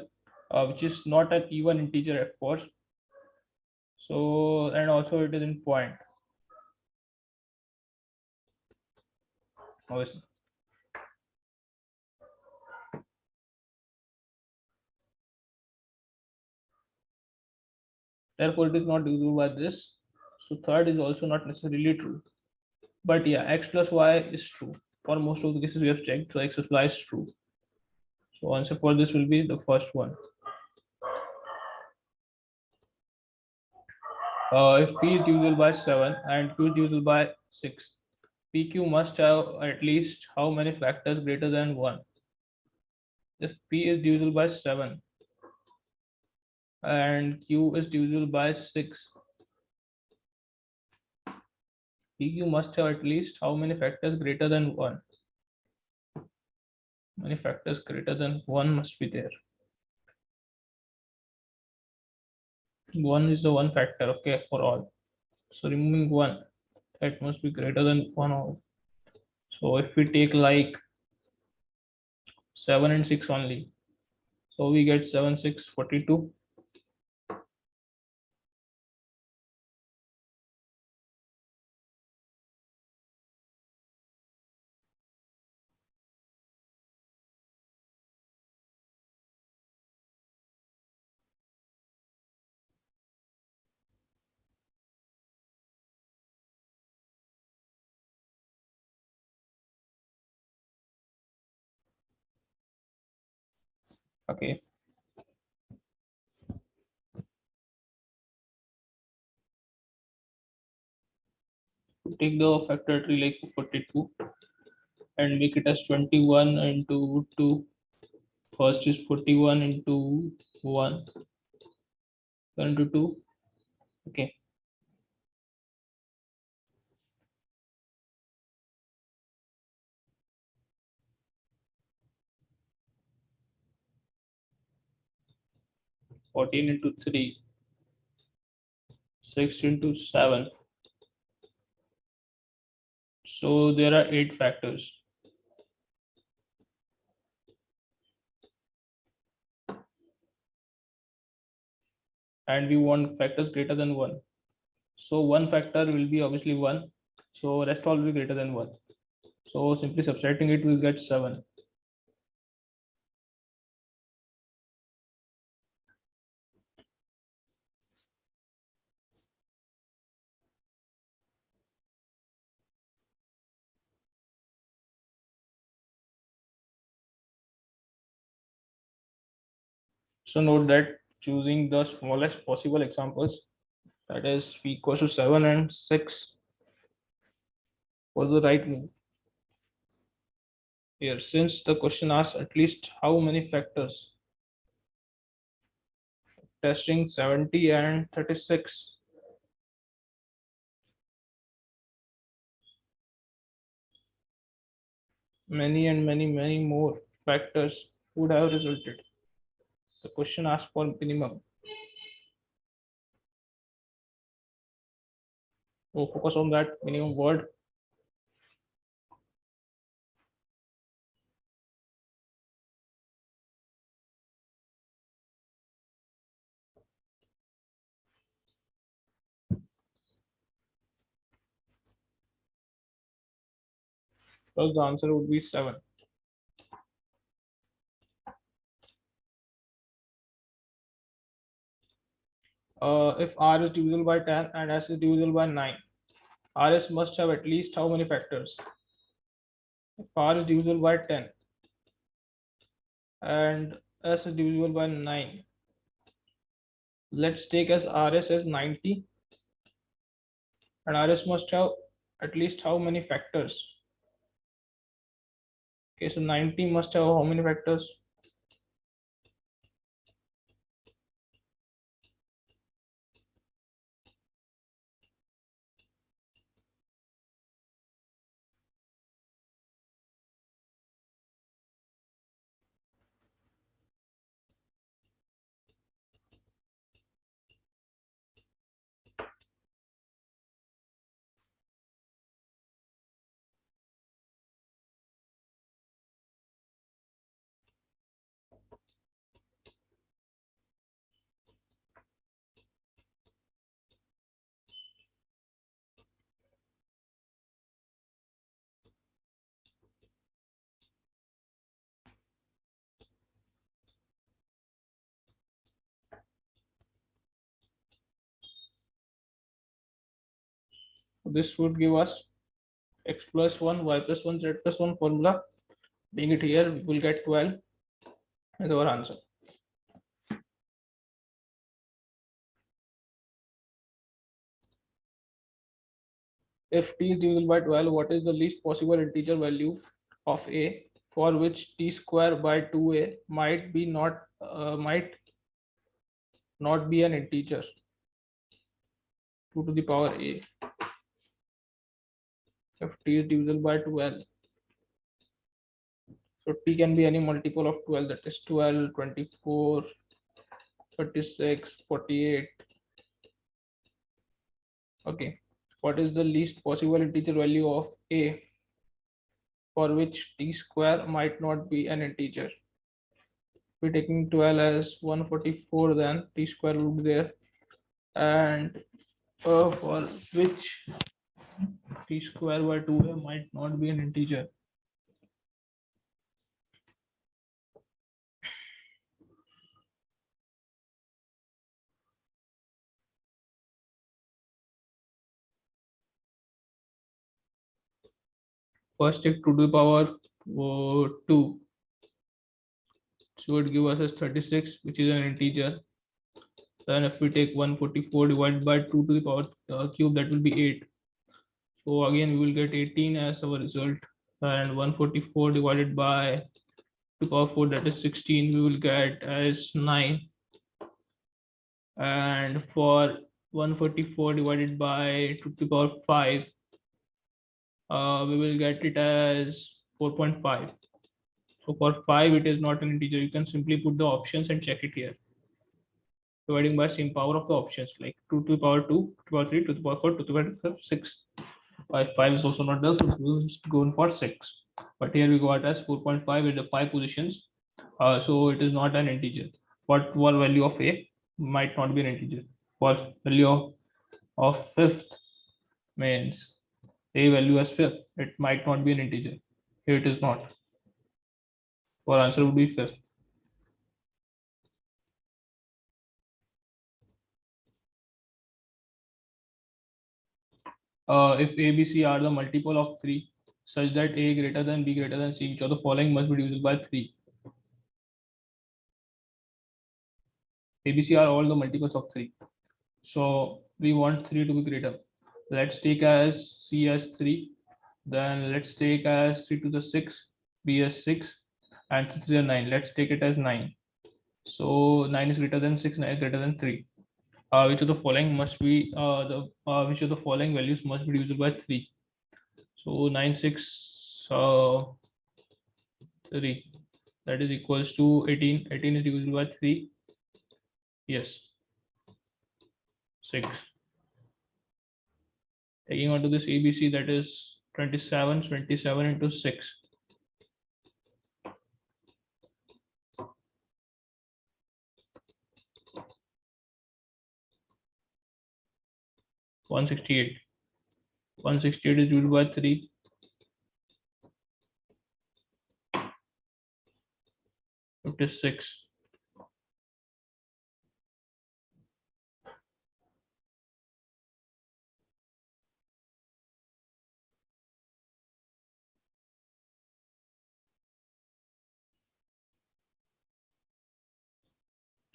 which is not an even integer of course. So, and also it is in point. Obviously. Therefore, it is not divisible by this. So third is also not necessarily true. But yeah, x plus y is true. For most of the cases we have checked, so x plus y is true. So answer for this will be the first one. If p is divisible by 7 and q is divisible by 6, pq must have at least how many factors greater than 1? If p is divisible by 7 and q is divisible by 6, pq must have at least how many factors greater than 1? Many factors greater than 1 must be there. 1 is the one factor, okay, for all. So removing 1, that must be greater than 1 all. So if we take like 7 and 6 only, so we get 7, 6, 42. Okay. Take the factor tree like 42 and make it as 21 into 2. First is 41 into 1 into 2. Okay. Fourteen into 3. 6 into 7. So there are 8 factors. And we want factors greater than 1. So one factor will be obviously 1. So rest all will be greater than 1. So simply subtracting it will get 7. So note that choosing the smallest possible examples, that is p equals to 7 and 6, was the right move. Here, since the question asks at least how many factors, testing 70 and 36, many and many more factors would have resulted. The question asks for minimum. So focus on that minimum word. Thus the answer would be 7. If R is divisible by 10 and S is divisible by 9, RS must have at least how many factors? If R is divisible by 10 and S is divisible by 9, let's take as RS as 90 and RS must have at least how many factors? Okay, so 90 must have how many factors? So this would give us x plus 1, y plus 1, z plus 1 formula. Being it here, we will get 12 as our answer. If t is divisible by 12, what is the least possible integer value of a for which t square by 2a might not be an integer? 2 to the power a. If t is divisible by 12, so t can be any multiple of 12, that is 12, 24, 36, 48. Okay, what is the least possible integer value of a for which t square might not be an integer? We're taking 12 as 144, then t square would be there, and for which t square by 2a might not be an integer. First take 2 to the power 2, so it would give us as 36, which is an integer. Then if we take 144 divided by 2 to the power cube, that will be 8. So again we will get 18 as our result, and 144 divided by 2 to the power 4, that is 16, we will get as 9. And for 144 divided by 2 to the power 5, we will get it as 4.5. So for 5, it is not an integer. You can simply put the options and check it here. Dividing by same power of the options, like 2 to the power 2, 2 to the power 3, 2 to the power 4, 2 to the power 6. 5 is also not there, so we'll just go in for 6. But here we got as 4.5 with the 5 positions. So it is not an integer. What value of a might not be an integer. For value of fifth means a value as fifth, it might not be an integer. Here it is not. Our answer would be fifth. If a, b, c are the multiple of 3 such that a greater than b greater than c, which of the following must be divisible by 3? A, b, c are all the multiples of 3. So we want 3 to be greater. Let's take as c as 3. Then let's take as 3 to the 6, b as 6, and 3 to the 9. Let's take it as 9. So 9 is greater than 6, 9 is greater than 3. Which of the following must be which of the following values must be divisible by 3? So 9, 6, 3, that is equals to 18. 18 is divisible by 3. Yes, 6. Taking on to this ABC, that is 27. 27 into 6. 168. 168 is divisible by 3. 56.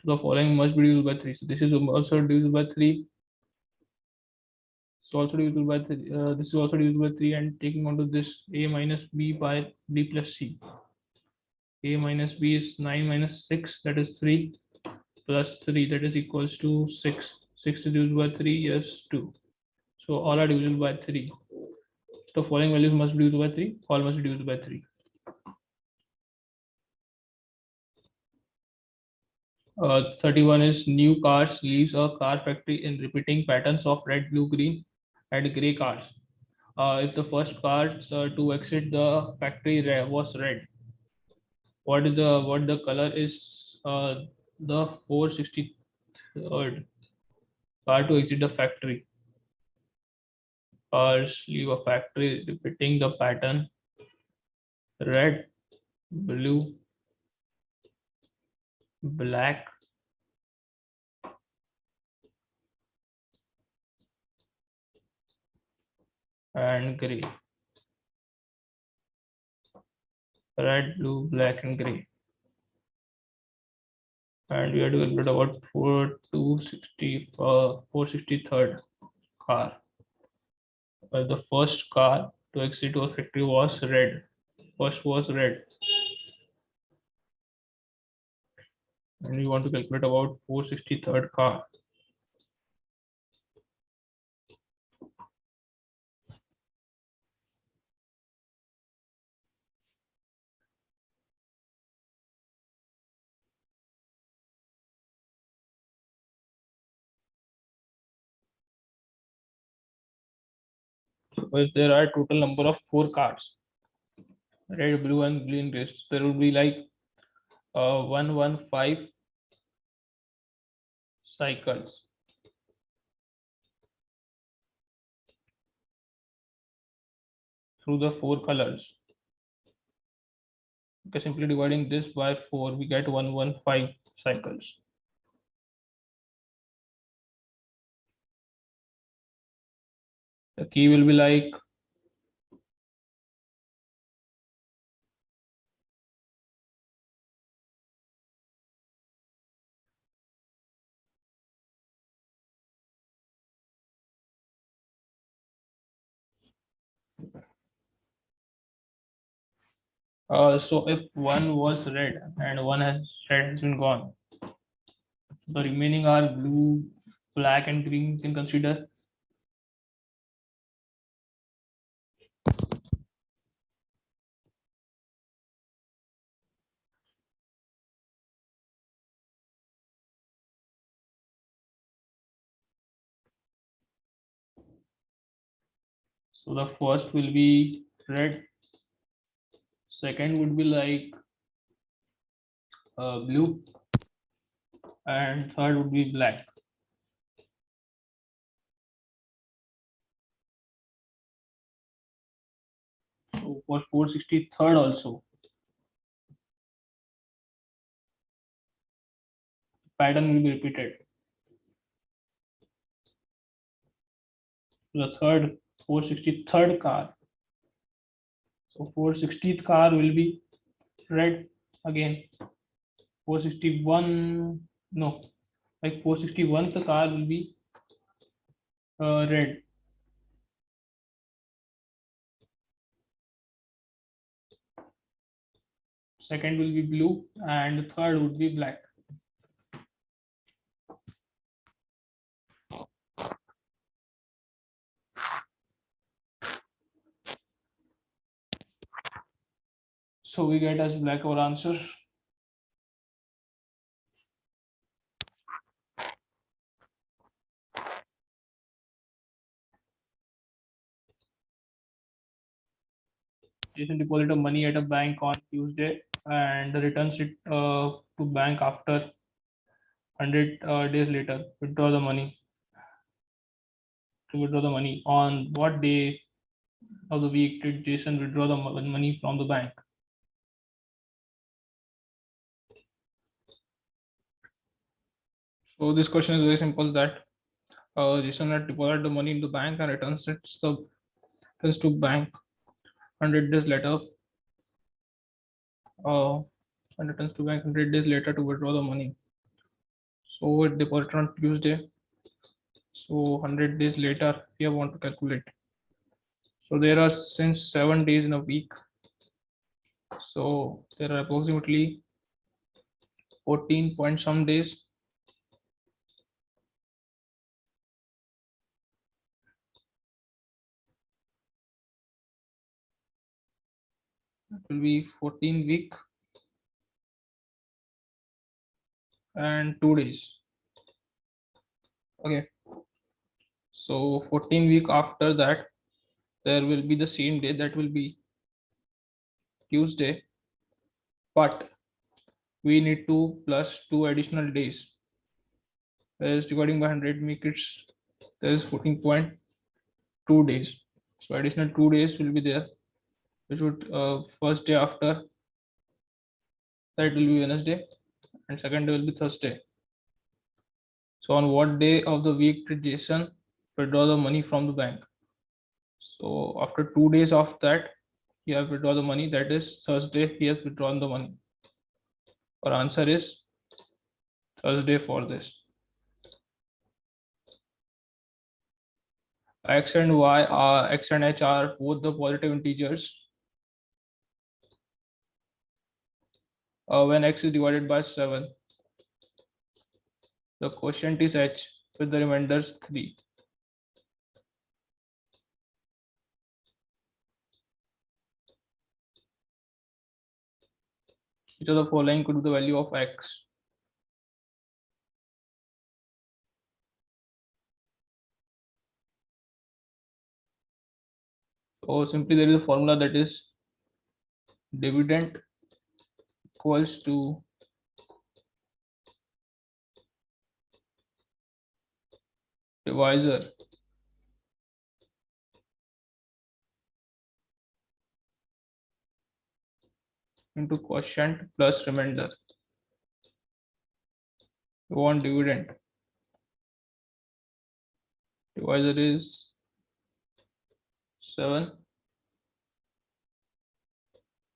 So the following must be divisible by 3. So this is also divisible by 3. So also divisible by 3. This is also divisible by 3, and taking onto this a minus b by b plus c. A minus b is 9 minus 6, that is 3, plus 3, that is equals to 6. 6 is divisible by 3, yes, 2. So all are divisible by 3. So following values must be divisible by 3. All must be divisible by 3. 31 is new cars leaves a car factory in repeating patterns of red, blue, green, and gray cars. If the first car to exit the factory was red, what the color is? The 463rd car to exit the factory. Cars leave a factory repeating the pattern red, blue, black, and gray. Red, blue, black, and gray. And we have to calculate about 463rd car. The first car to exit our factory was red. First was red. And we want to calculate about 463rd car. So if there are total number of 4 cars, red, blue, and green gray, there will be like 115 cycles. Through the 4 colors. Okay, simply dividing this by 4, we get 115 cycles. The key will be like so if one was red and one red has been gone, the remaining are blue, black, and green. You can consider. So the first will be red, second would be like blue, and third would be black. So for 463rd also, pattern will be repeated. The third 463rd car. So 460th car will be red again. 461, no, like 461th car will be red. Second will be blue, and third would be black. So we get as black our answer. Jason deposited money at a bank on Tuesday and returns it to bank after 100 days later. Withdraw the money. To withdraw the money, on what day of the week did Jason withdraw the money from the bank? So this question is very simple, that Jason had deposited the money in the bank and returns to bank 100 days later. And returns to bank 100 days later to withdraw the money. So it deposited on Tuesday. So 100 days later, we want to calculate. So there are since 7 days in a week. So there are approximately 14 point some days. It will be 14 week and 2 days. Okay. So 14 week after that, there will be the same day, that will be Tuesday, but we need to plus 2 additional days. That is dividing by 100 make it, there is 14.2 days. So additional 2 days will be there, which would first day after that will be Wednesday and second day will be Thursday. So on what day of the week did Jason withdraw the money from the bank? So after 2 days of that, he has withdrawn the money. That is Thursday. He has withdrawn the money. Our answer is Thursday for this. X and Y are X and H are both the positive integers. When X is divided by 7, the quotient is H with the remainders 3. Which of the following could be the value of X? So simply there is a formula, that is dividend equals to divisor into quotient plus remainder. We want dividend. Divisor is 7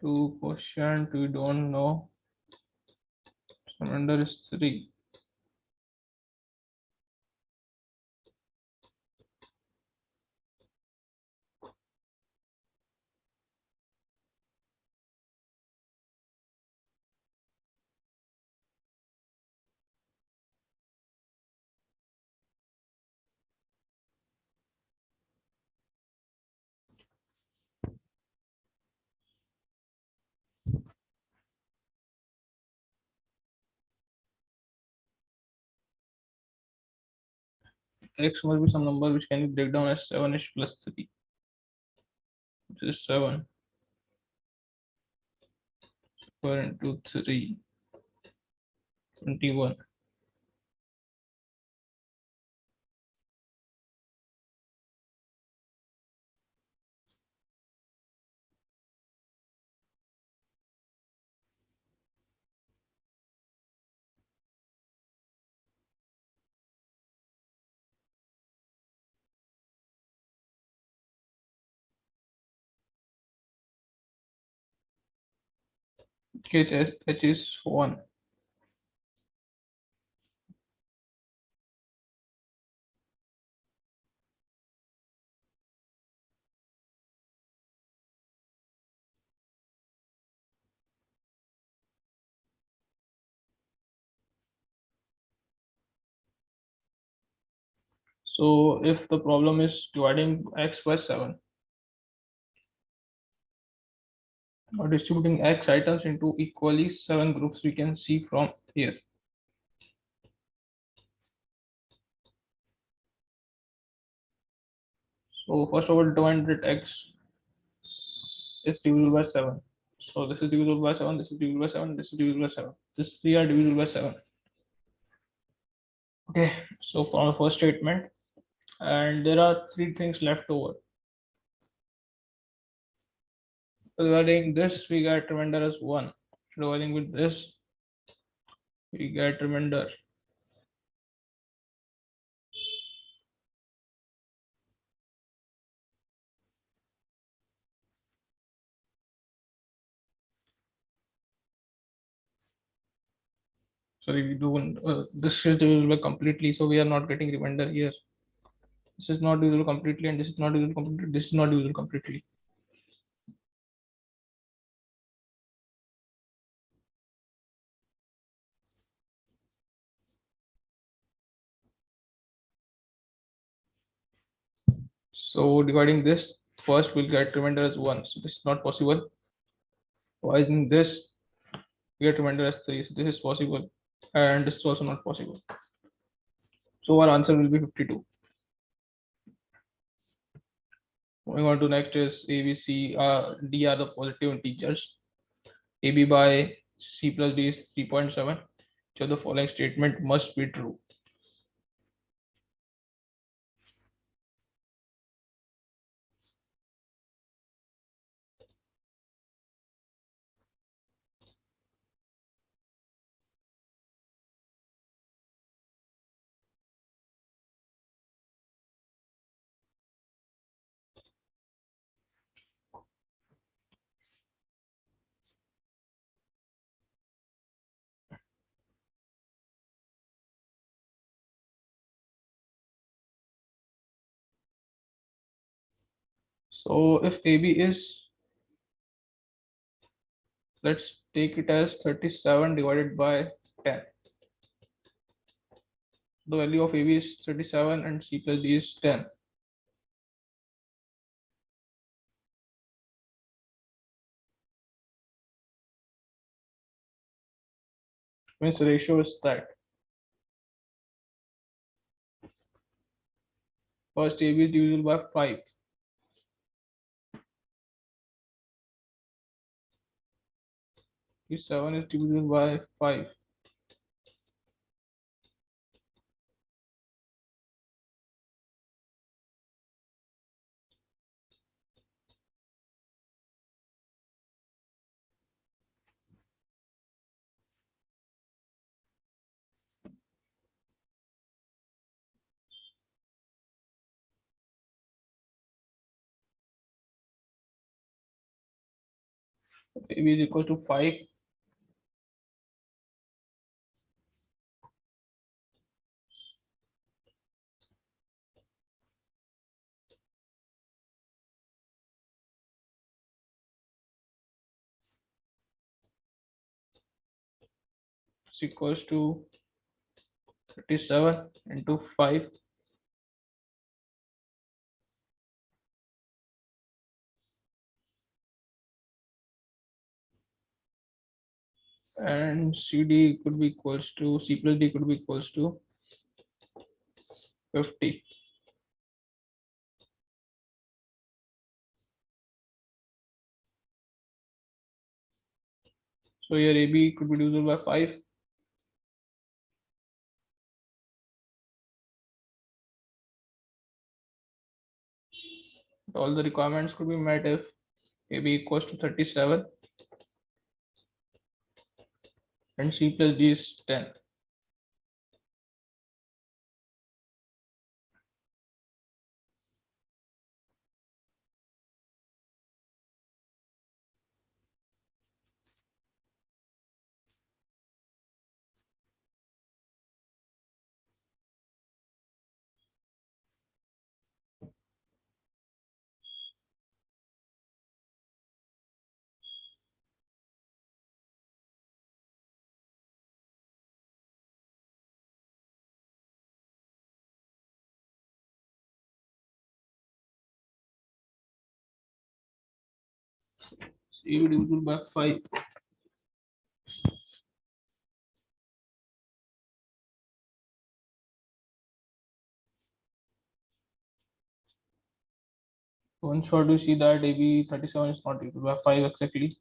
to quotient we don't know. Remainder is 3. X must be some number which can be break down as 7ish plus 3, which is 7 square into 3, 21. H is 1. So if the problem is dividing X by 7 or distributing X items into equally 7 groups, we can see from here. So first of all, determine that X is divisible by 7. So this is divisible by 7, this is divisible by 7, this is divisible by 7. These three are divisible by 7. Okay, so for the first statement, and there are three things left over. Regarding this, we get remainder as 1. Dividing with this, we get remainder. Sorry, we don't. This is divisible completely, so we are not getting remainder here. This is not divisible completely, and this is not divisible completely. This is not divisible completely. So dividing this, first we'll get remainder as 1. So this is not possible. Dividing this, we get remainder as 3. So this is possible. And this is also not possible. So our answer will be 52. Moving on to next is A, B, C, D are the positive integers. AB by C plus D is 3.7. So the following statement must be true. So if AB is, let's take it as 37 divided by 10. The value of AB is 37 and C plus D is 10. Means the ratio is that. First AB is divisible by 5. This 7 is divisible by 5. If AB is equal to 5, is equals to 37 into 5. And CD could be equals to, C plus D could be equals to 50. So here AB could be divisible by 5. All the requirements could be met if AB equals to 37 and C plus D is 10. C divisible by 5. One shot we see that AB 37 is not divisible by 5 exactly.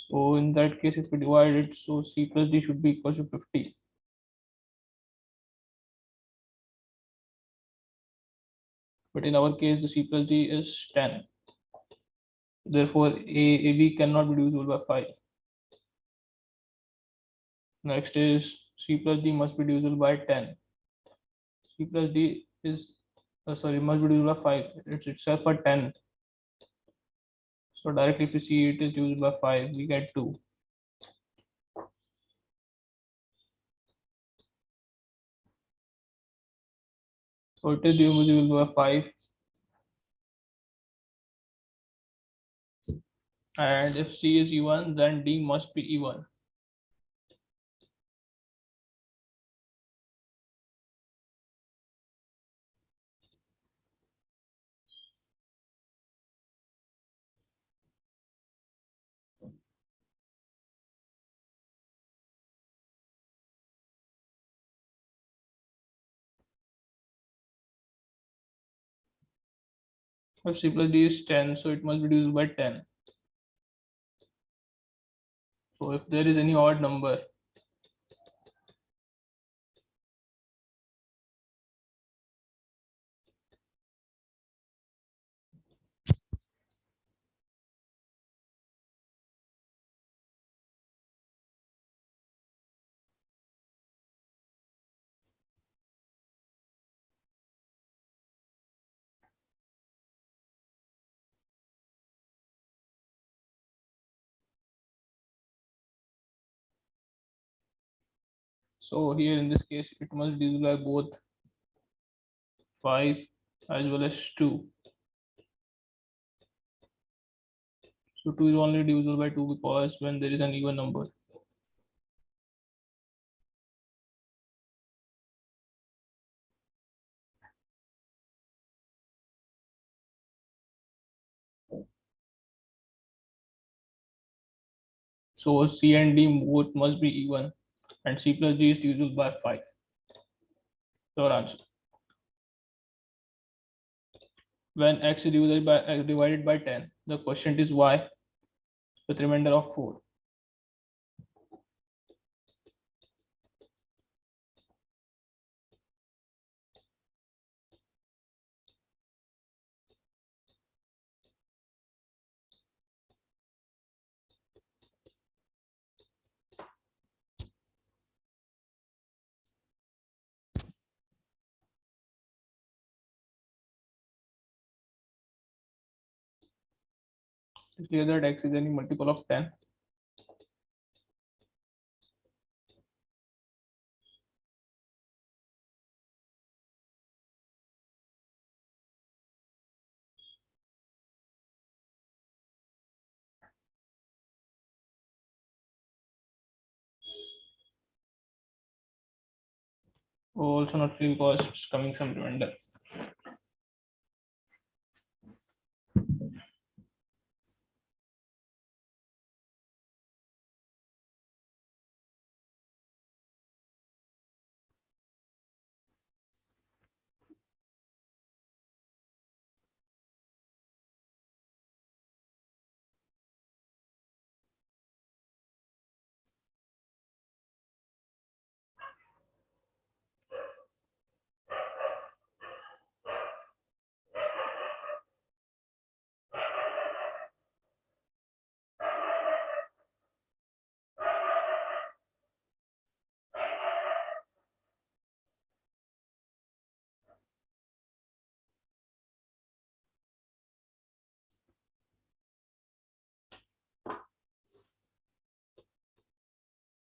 So in that case, if we divide it, so C plus D should be equal to 50. But in our case, the C plus D is 10. Therefore, AB cannot be divisible by 5. Next is C plus D must be divisible by 10. C plus D is sorry, must be divisible by 5. It's itself a 10. So directly if you see it is divisible by 5, we get 2. So it is divisible by 5. And if C is even, then D must be even. If C plus D is 10, so it must be divisible by 10. So if there is any odd number, so here in this case, it must be divisible by both 5 as well as 2. So 2 is only divisible by 2 because when there is an even number. So C and D both must be even, and C plus D is divisible by 5. Your answer. When x is divided by 10, the quotient is y with remainder of 4. It's clear that x is any multiple of 10. Also not clear because it's coming from remainder.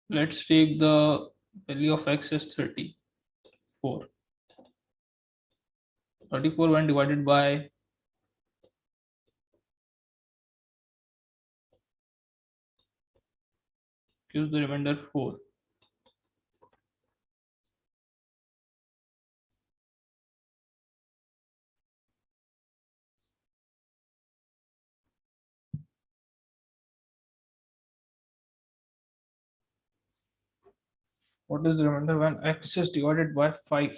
Let's take the value of x as 34. 34 when divided by, gives the remainder 4. What is the remainder when x is divided by 5?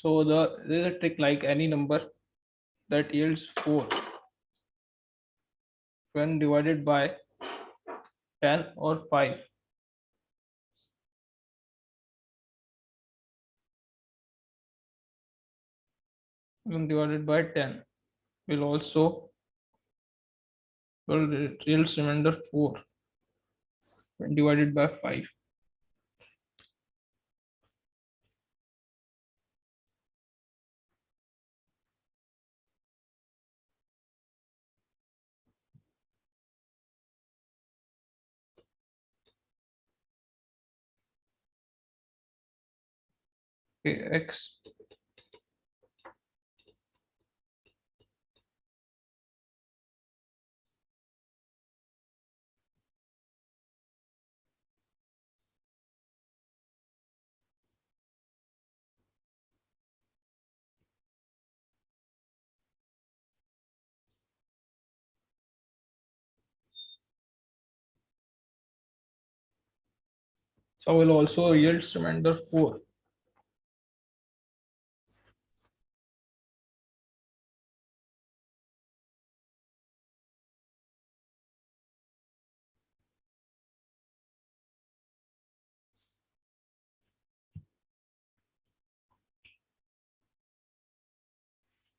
So there's a trick like any number that yields 4 when divided by 10 or 5. When divided by 10 will also will yields remainder 4 when divided by 5. Okay, x. So will also yields remainder 4.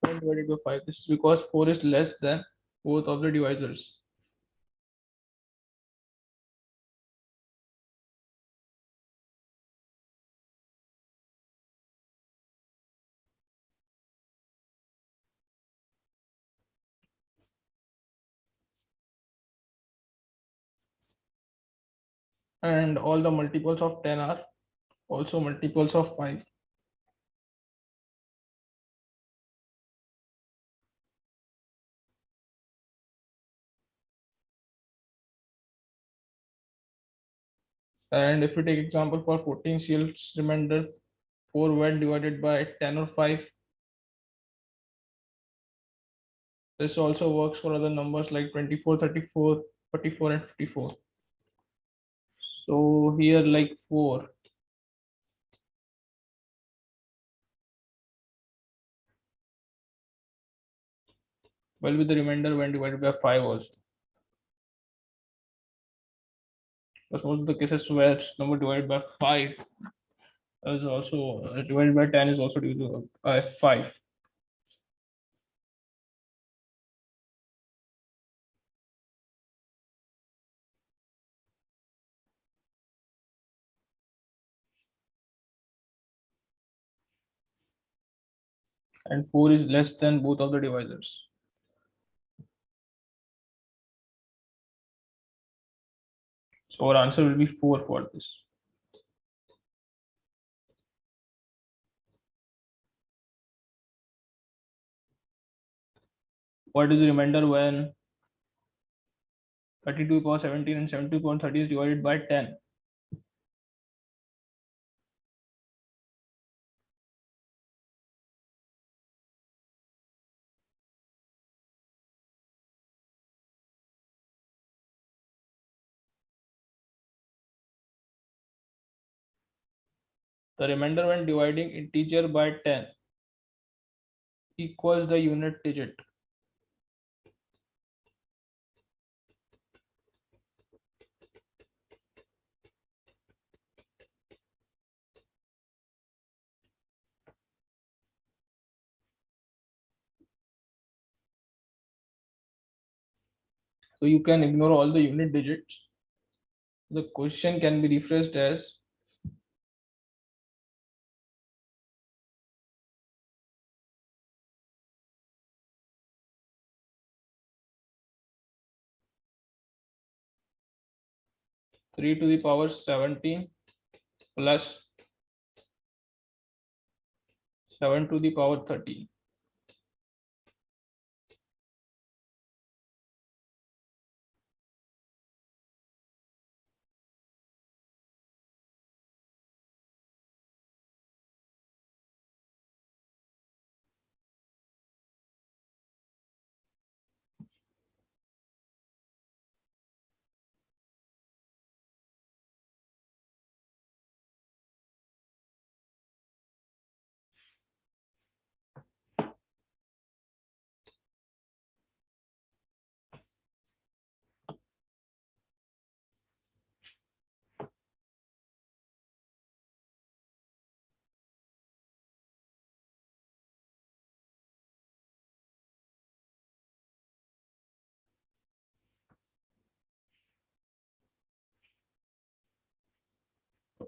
When divided by 5. This is because 4 is less than both of the divisors. And all the multiples of 10 are also multiples of 5. And if we take example for 14 yields remainder 4 when divided by 10 or 5. This also works for other numbers like 24, 34, 44, and 54. So here like 4 will be the remainder when divided by 5 also. But most of the cases where number divided by 5 is also divided by 10 is also divided by 5. And 4 is less than both of the divisors. So our answer will be 4 for this. What is the remainder when 32 power 17 and 72 power 30 is divided by 10? The remainder when dividing integer by 10 equals the unit digit. So you can ignore all the unit digits. The question can be rephrased as 3 to the power 17 plus 7 to the power 13.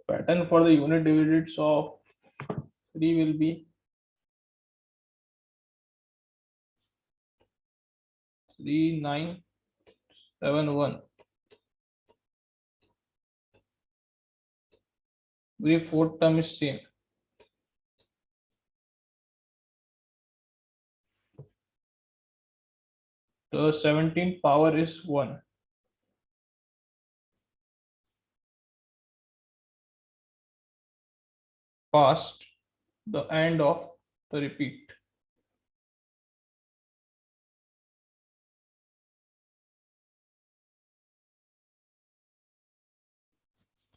pattern for the unit digits of 3 will be 3971. The fourth term is same. The 17 power is 1. Past the end of the repeat.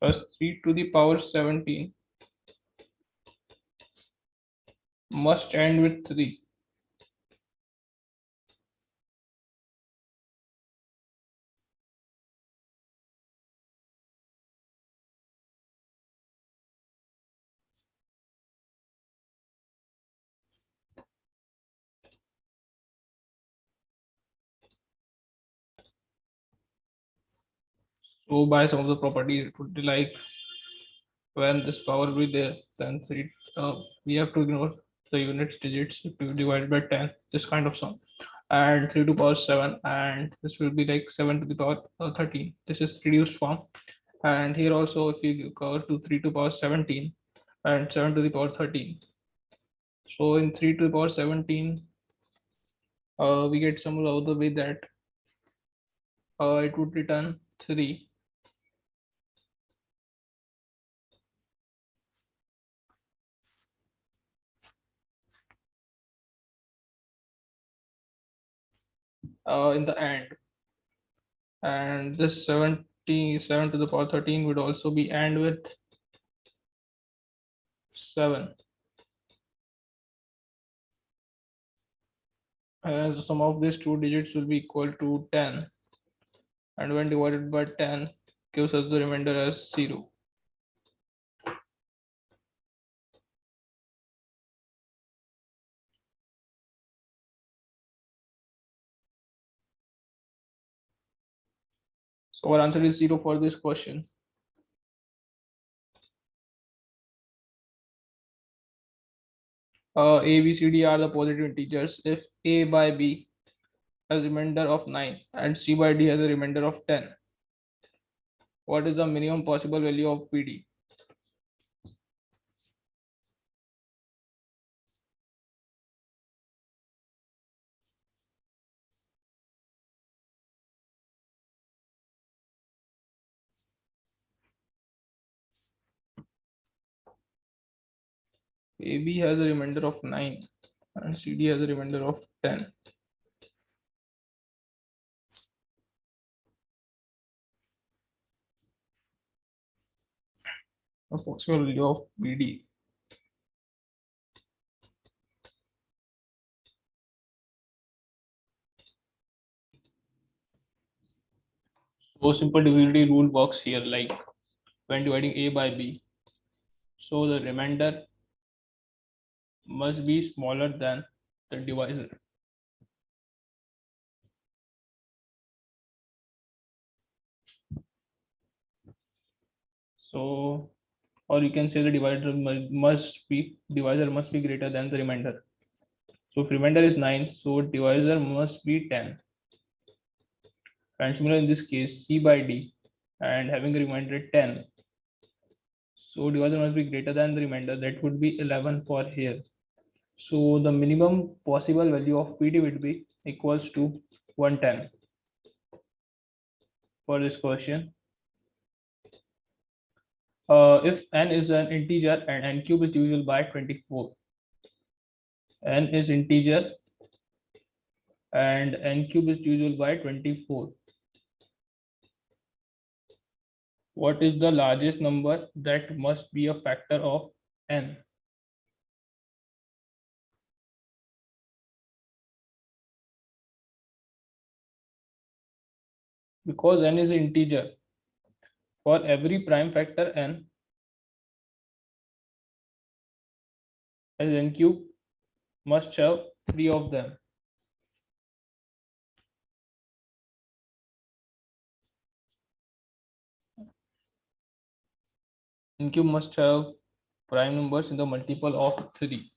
Thus 3 to the power 17 must end with 3. So by some of the properties, it would be like when this power will be there, then 3, we have to ignore the units digits to divide by 10, this kind of sum. And 3 to the power 7, and this will be like 7 to the power 13. This is reduced form. And here also, if you go to 3 to the power 17 and 7 to the power 13. So in 3 to the power 17, we get some of the way that it would return 3. In the end, and this 77 to the power 13 would also be end with 7, as the sum of these two digits will be equal to 10, and when divided by 10 gives us the remainder as 0. So our answer is 0 for this question. A, B, C, D are the positive integers. If A by B has a remainder of 9 and C by D has a remainder of 10, what is the minimum possible value of PD? AB has a remainder of 9 and CD has a remainder of 10. The possible value of BD. So simple divisibility rule works here, like when dividing A by B. So the remainder must be smaller than the divisor. So, or you can say the divisor must be greater than the remainder. So if remainder is 9, so divisor must be 10. And similar in this case, C by D and having a remainder 10. So divisor must be greater than the remainder, that would be 11 for here. So the minimum possible value of PD would be equals to 110 for this question. If n is an integer and n cube is divisible by 24, n is integer and n cube is divisible by 24, what is the largest number that must be a factor of n? Because n is integer, for every prime factor n, as n cube must have 3 of them. n cube must have prime numbers in the multiple of 3.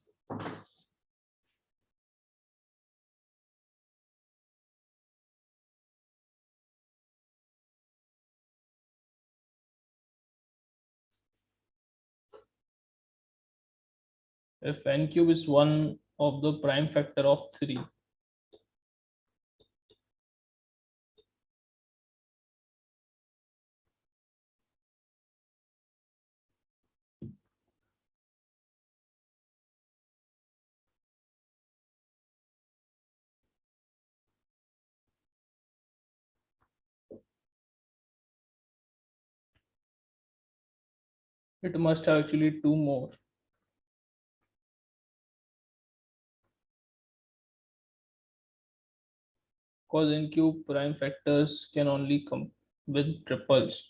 If n cube is one of the prime factor of 3, it must have actually two more, because n cube prime factors can only come with triples.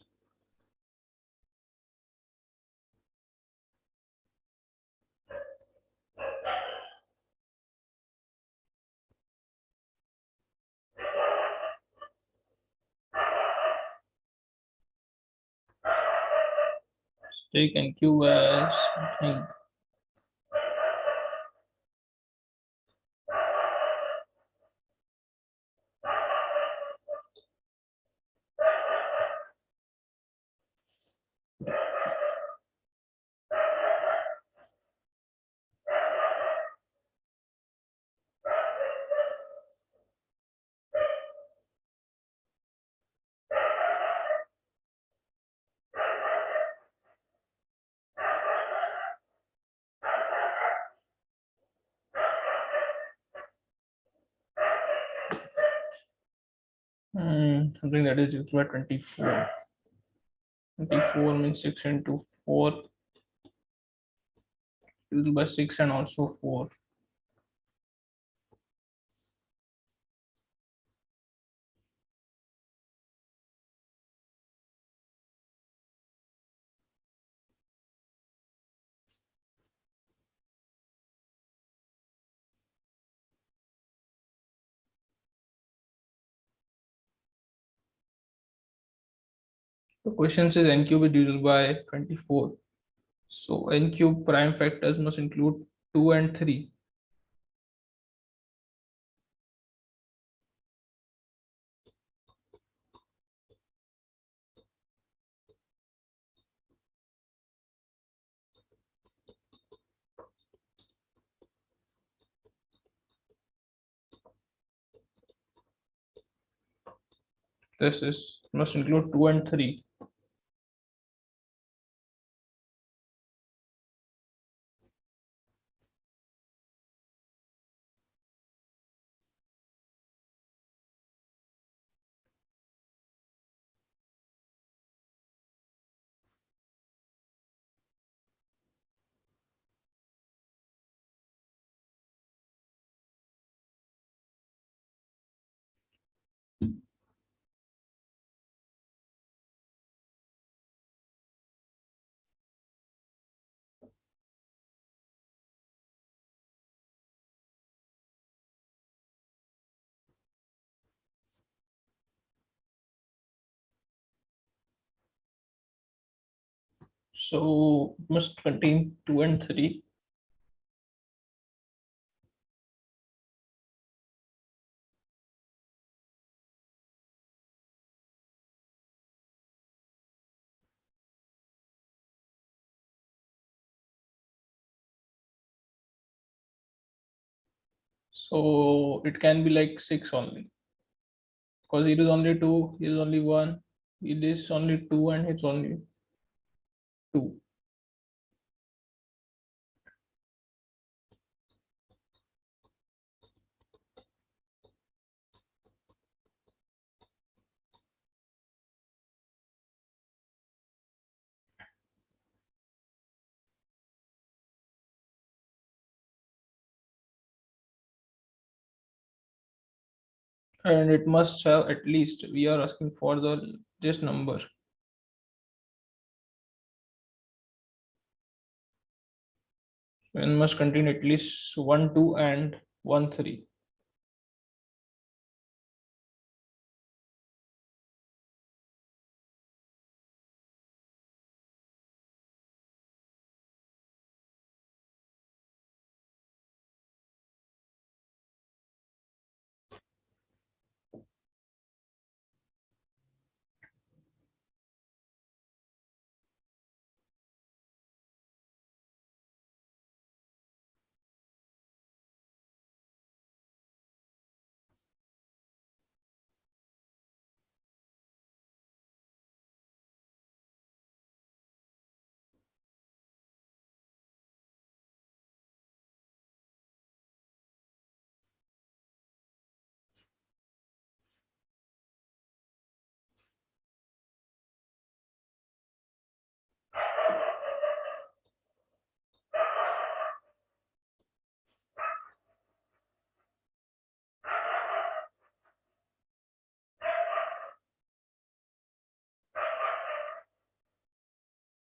Take n cube as something. Something that is equal to 24. 24 means 6 into 4 divided by 6 and also 4. The question says n cube is divided by 24. So n cube prime factors must include 2 and 3. This is must include 2 and 3. So it must contain 2 and 3. So it can be like 6 only, because it is only 2, it is only 1, it is only 2, and it's only 2. And it must have at least, we are asking for the this number. It must contain at least 1 2 and 1 3.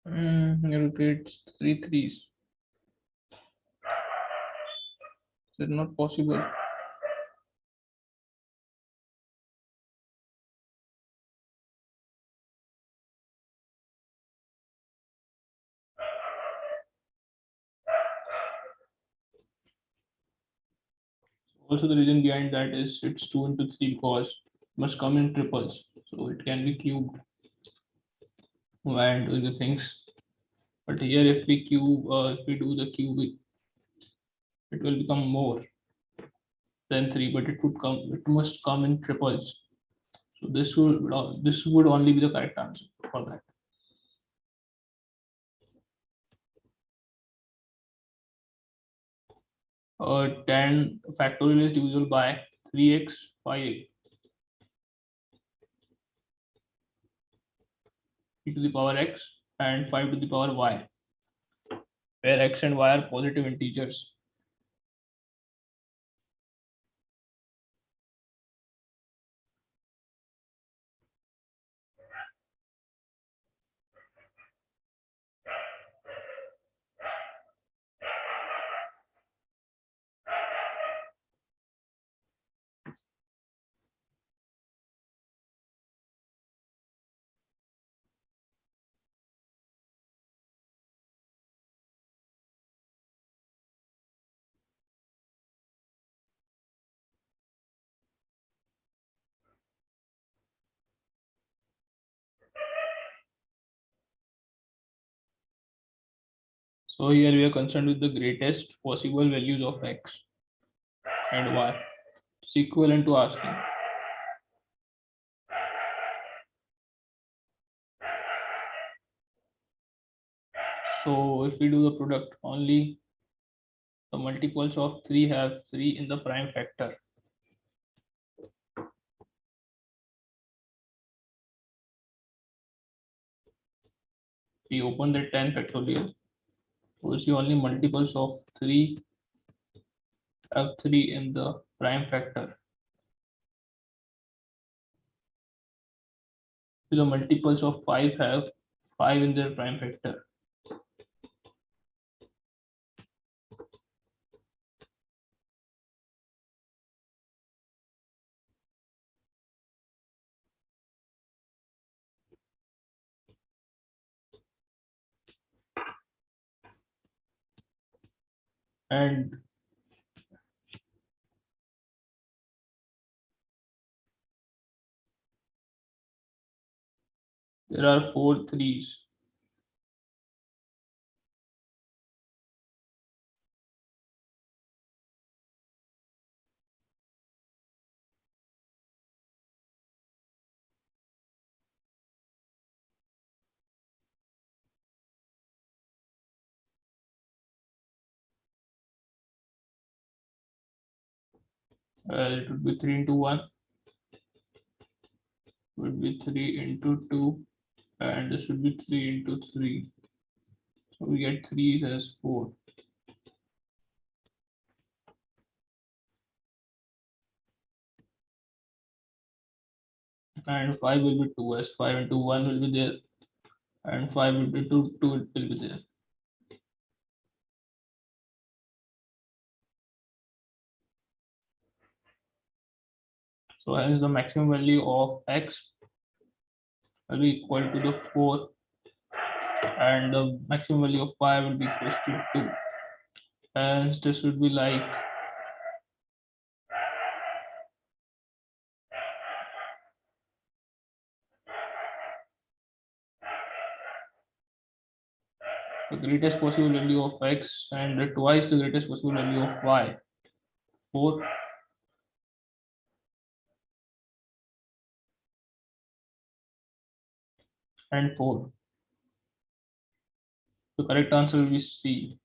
You get three threes. It's not possible. Also, the reason behind that is it's 2 into 3 because it must come in triples. So it can be cubed and other things. But here, if we if we do the cube, it will become more than 3, but it must come in triples. So this would only be the correct answer for that. 10 factorial is divisible by 3x 5 e to the power x and 5 to the power y, where x and y are positive integers. So here we are concerned with the greatest possible values of x and y. It's equivalent to asking. So if we do the product, only the multiples of 3 have 3 in the prime factor. We open the 10 factorial. So it's the only multiples of 3 have 3 in the prime factor. The multiples of 5 have 5 in their prime factor. And there are 4 threes. It would be 3 into 1, would be 3 into 2, and this would be 3 into 3. So we get 3 as 4. And 5 will be 2 as 5 into 1 will be there, and 5 will be 2, 2 will be there. So hence the maximum value of x will be equal to the 4, and the maximum value of 5 will be equal to 2. Hence this would be like the greatest possible value of x and twice the greatest possible value of y. 4 and 4. The correct answer will be C.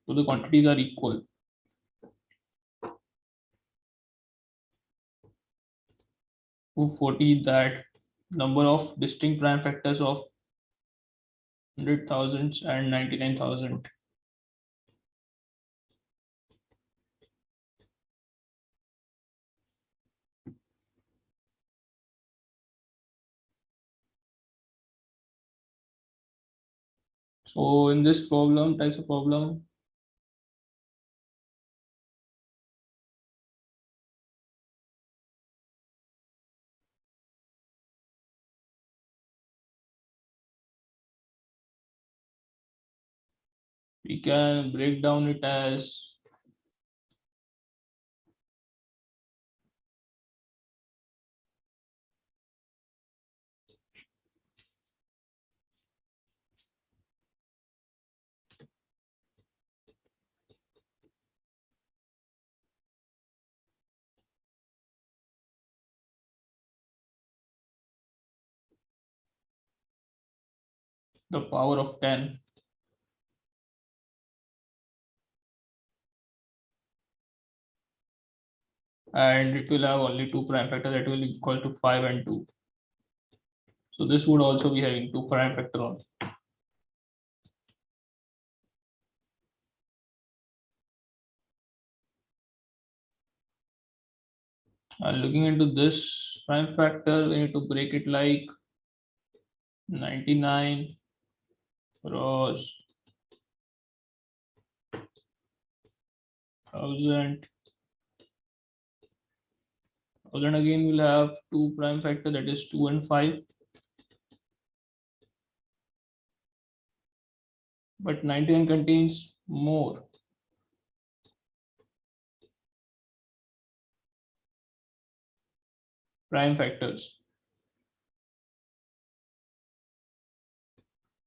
So the quantities are equal. 240, that number of distinct prime factors of 100,000 and 99,000. So in this problem, types of problem, we can break down it as the power of 10, and it will have only two prime factors that will equal to 5 and 2. So this would also be having two prime factor only. Looking into this prime factor, we need to break it like 99 cross 1000. 1000 again will have two prime factor, that is 2 and 5. But 99 contains more prime factors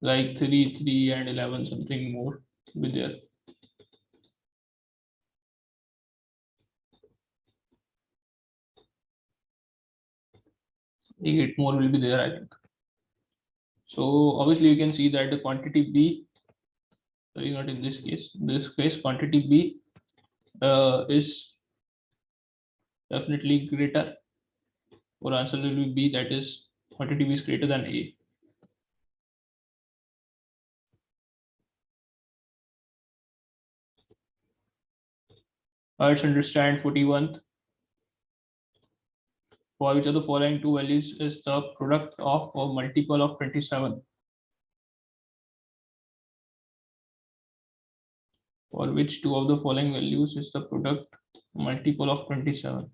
like 3, 3 and 11, something more with there. 8 more will be there, I think. So obviously you can see that the quantity B, sorry, not in this case. In this case, quantity B is definitely greater. Or answer will be B, that is quantity B is greater than A. Let's understand 41th. For which of the following two values is the product of or multiple of 27? For which two of the following values is the product multiple of 27?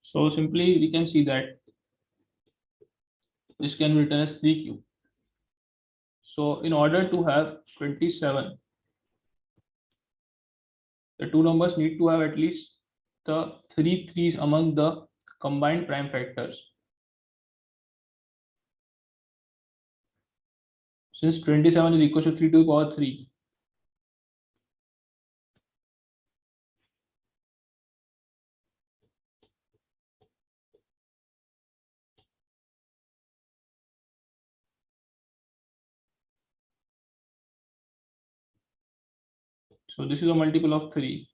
So simply we can see that this can be written as 3q. So in order to have 27, the two numbers need to have at least the three threes among the combined prime factors. Since 27 is equal to 3 to the power 3, so this is a multiple of 3,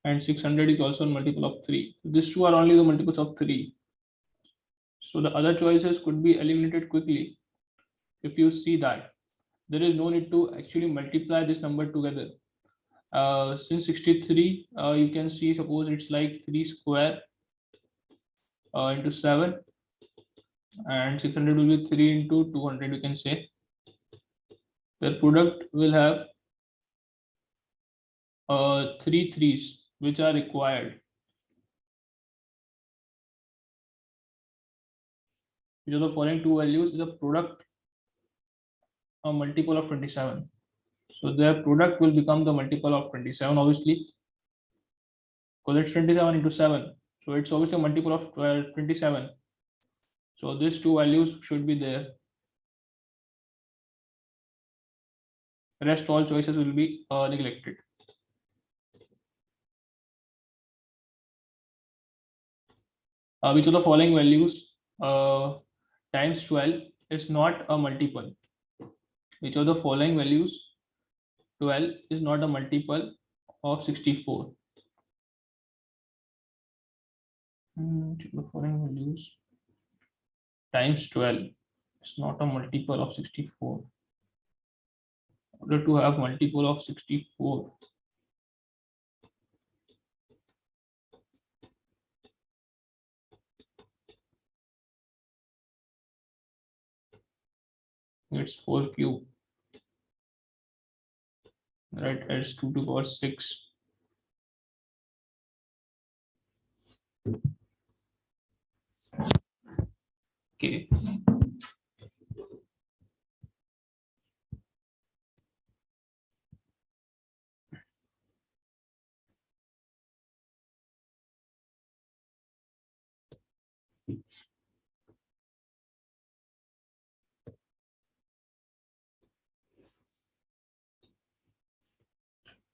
and 600 is also a multiple of 3. These two are only the multiples of 3. So the other choices could be eliminated quickly if you see that there is no need to actually multiply this number together. Since 63, you can see, suppose it's like 3 square into 7, and 600 will be 3 into 200, you can say. The product will have three threes which are required, which are the following two values is a product a multiple of 27. So their product will become the multiple of 27, obviously, because it's 27 into 7. So it's obviously a multiple of 27. So these two values should be there. Rest all choices will be neglected. Which of the following values times 12 It's not a multiple. Which of the following values 12 is not a multiple of 64? The following values times 12 is not a multiple of 64. In order to have multiple of 64, it's 4 cube, right? It's 2 to the power 6. Okay.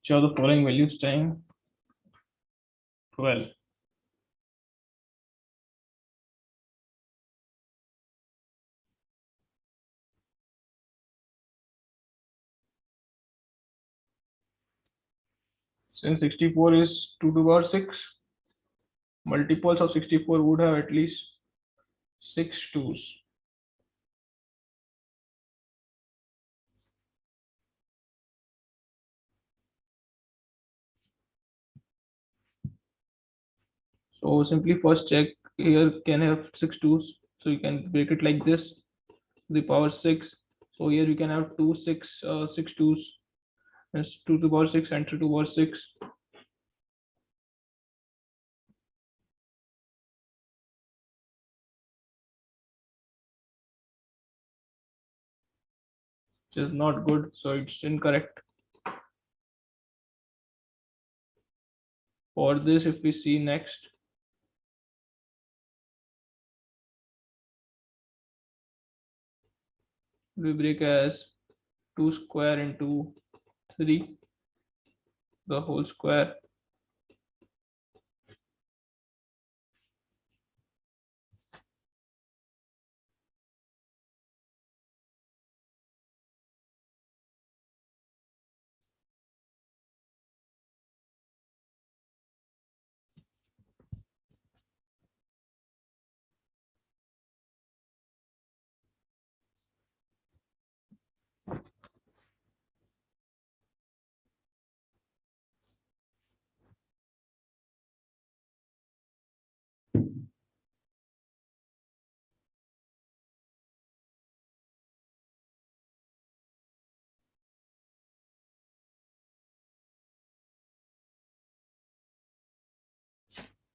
So the following values time 12. Since 64 is 2 to the power 6, multiples of 64 would have at least 6 2's. So simply first check here can have 6 2's. So you can break it like this to the power 6. So here you can have 6 2's. That's 2 to the power 6 and 3 to the power 6. Which is not good, so it's incorrect. For this, if we see next, we break as 2 square into 3, the whole square.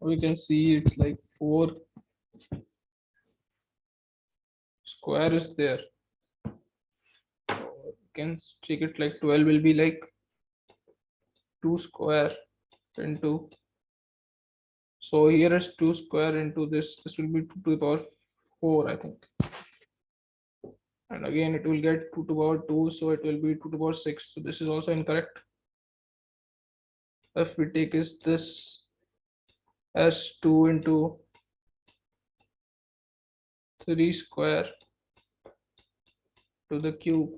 We can see it's like 4 square is there. You can take it like 12 will be like 2 square into. So here is 2 square into this. This will be 2 to the power 4, I think. And again, it will get 2 to the power 2, so it will be 2 to the power 6. So this is also incorrect. If we take is this as 2 into 3 square to the cube.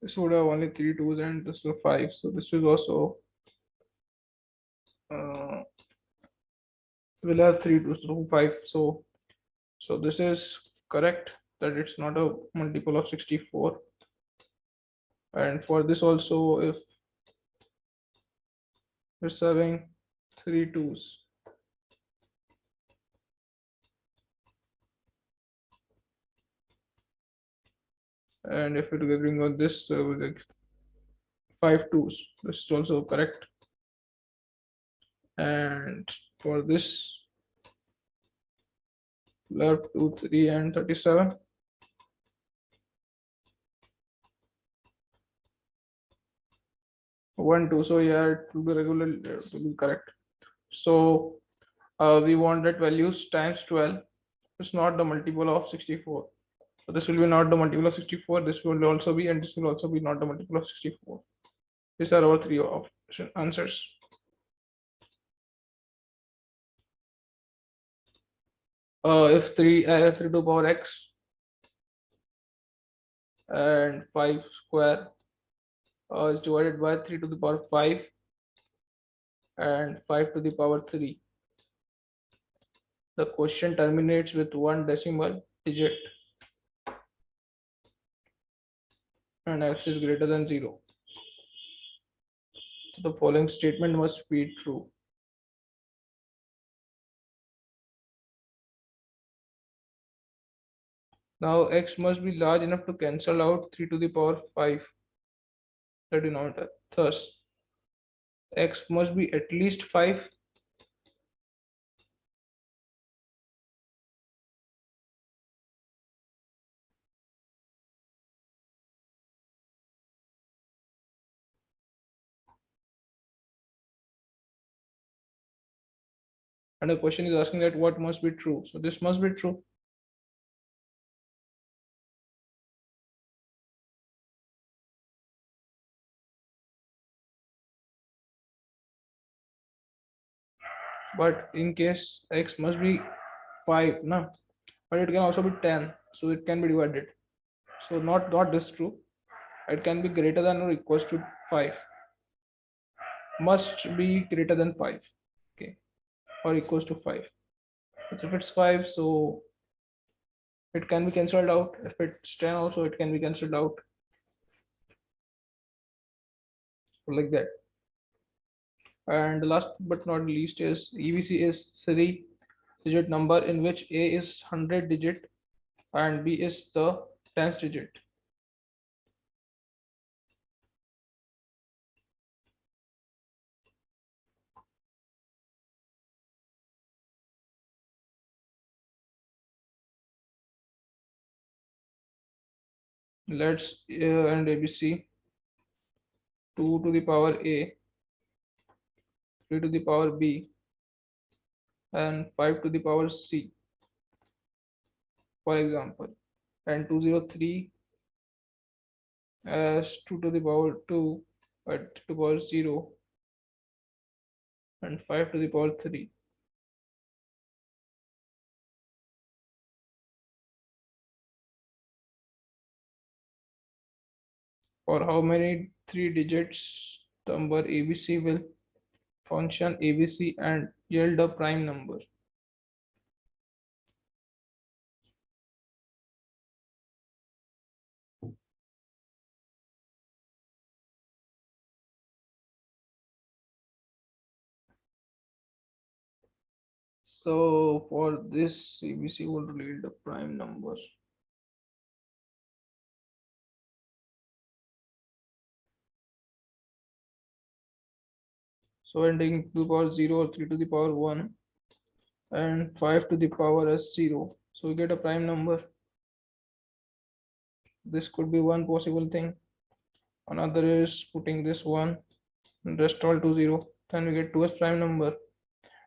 This would have only 3 2's and this is 5. So this is also will have 3 2's, so 5. So this is correct that it's not a multiple of 64. And for this also, if it's having 3 2's, and if it will bring on this like 5 2's, this is also correct. And for this, left 2 3 and 37. 1 2. So yeah, it will be regular, it will be correct. So we want that values times 12. It's not the multiple of 64. So this will be not the multiple of 64. This will also be, and this will also be not the multiple of 64. These are our three option answers. If 3 to the power x and 5 square is divided by 3 to the power 5 and 5 to the power 3, the question terminates with one decimal digit and x is greater than 0. So the following statement must be true. Now x must be large enough to cancel out 3 to the power 5, the denominator. Thus, x must be at least 5. And the question is asking that what must be true. So this must be true. But in case x must be 5, no, but it can also be 10, so it can be divided. So not this true. It can be greater than or equals to 5. Must be greater than 5, okay, or equals to 5. So if it's 5, so it can be cancelled out. If it's 10 also, it can be cancelled out, like that. And the last but not least is EBC is 3-digit number in which A is 100 digit and B is the 10th digit. Let's and ABC 2 to the power A, 3 to the power B, and 5 to the power C, for example, and 203 as 2 to the power 2 at to the power 0 and 5 to the power 3. For how many 3 digits number ABC will function ABC and yield a prime number? So for this, ABC will yield a prime number. So when taking 2 to the power 0 or 3 to the power 1 and 5 to the power as 0, so we get a prime number. This could be one possible thing. Another is putting this 1 and rest all to 0, then we get 2 as prime number.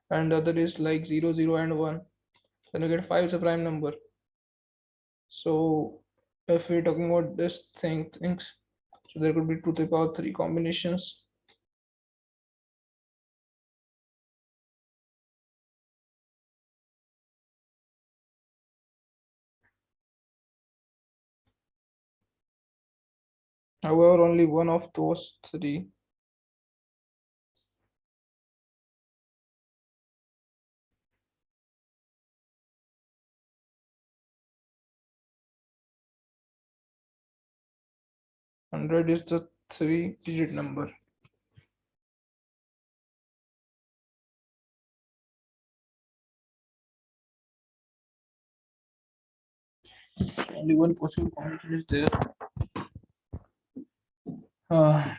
And the other is like 0 0 and 1, then we get 5 as a prime number. So if we're talking about this things, so there could be 2 to the power 3 combinations. However, only one of those 3 100 is the 3-digit number. Only one possible combination is there,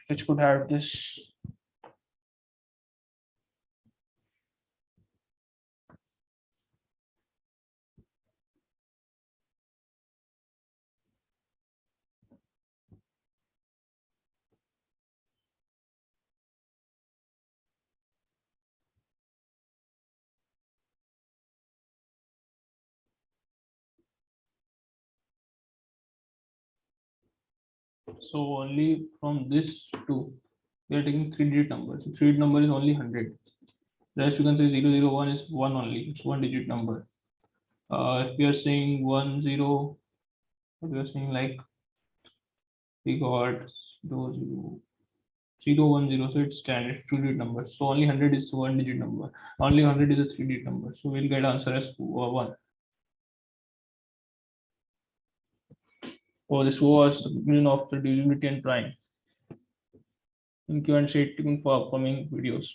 which could have this. So only from this two, we are taking 3-digit numbers. 3-digit number is only 100. Rest you can say 001 is one only. It's 1-digit number. If we are saying 10, we are saying like we got 0, 0, 010, so it's 10. It's 2-digit number. So only 100 is 1-digit number. Only 100 is a 3-digit number. So we'll get answer as 1. So this was the conclusion of the divisibility and prime. Thank you and stay tuned for upcoming videos.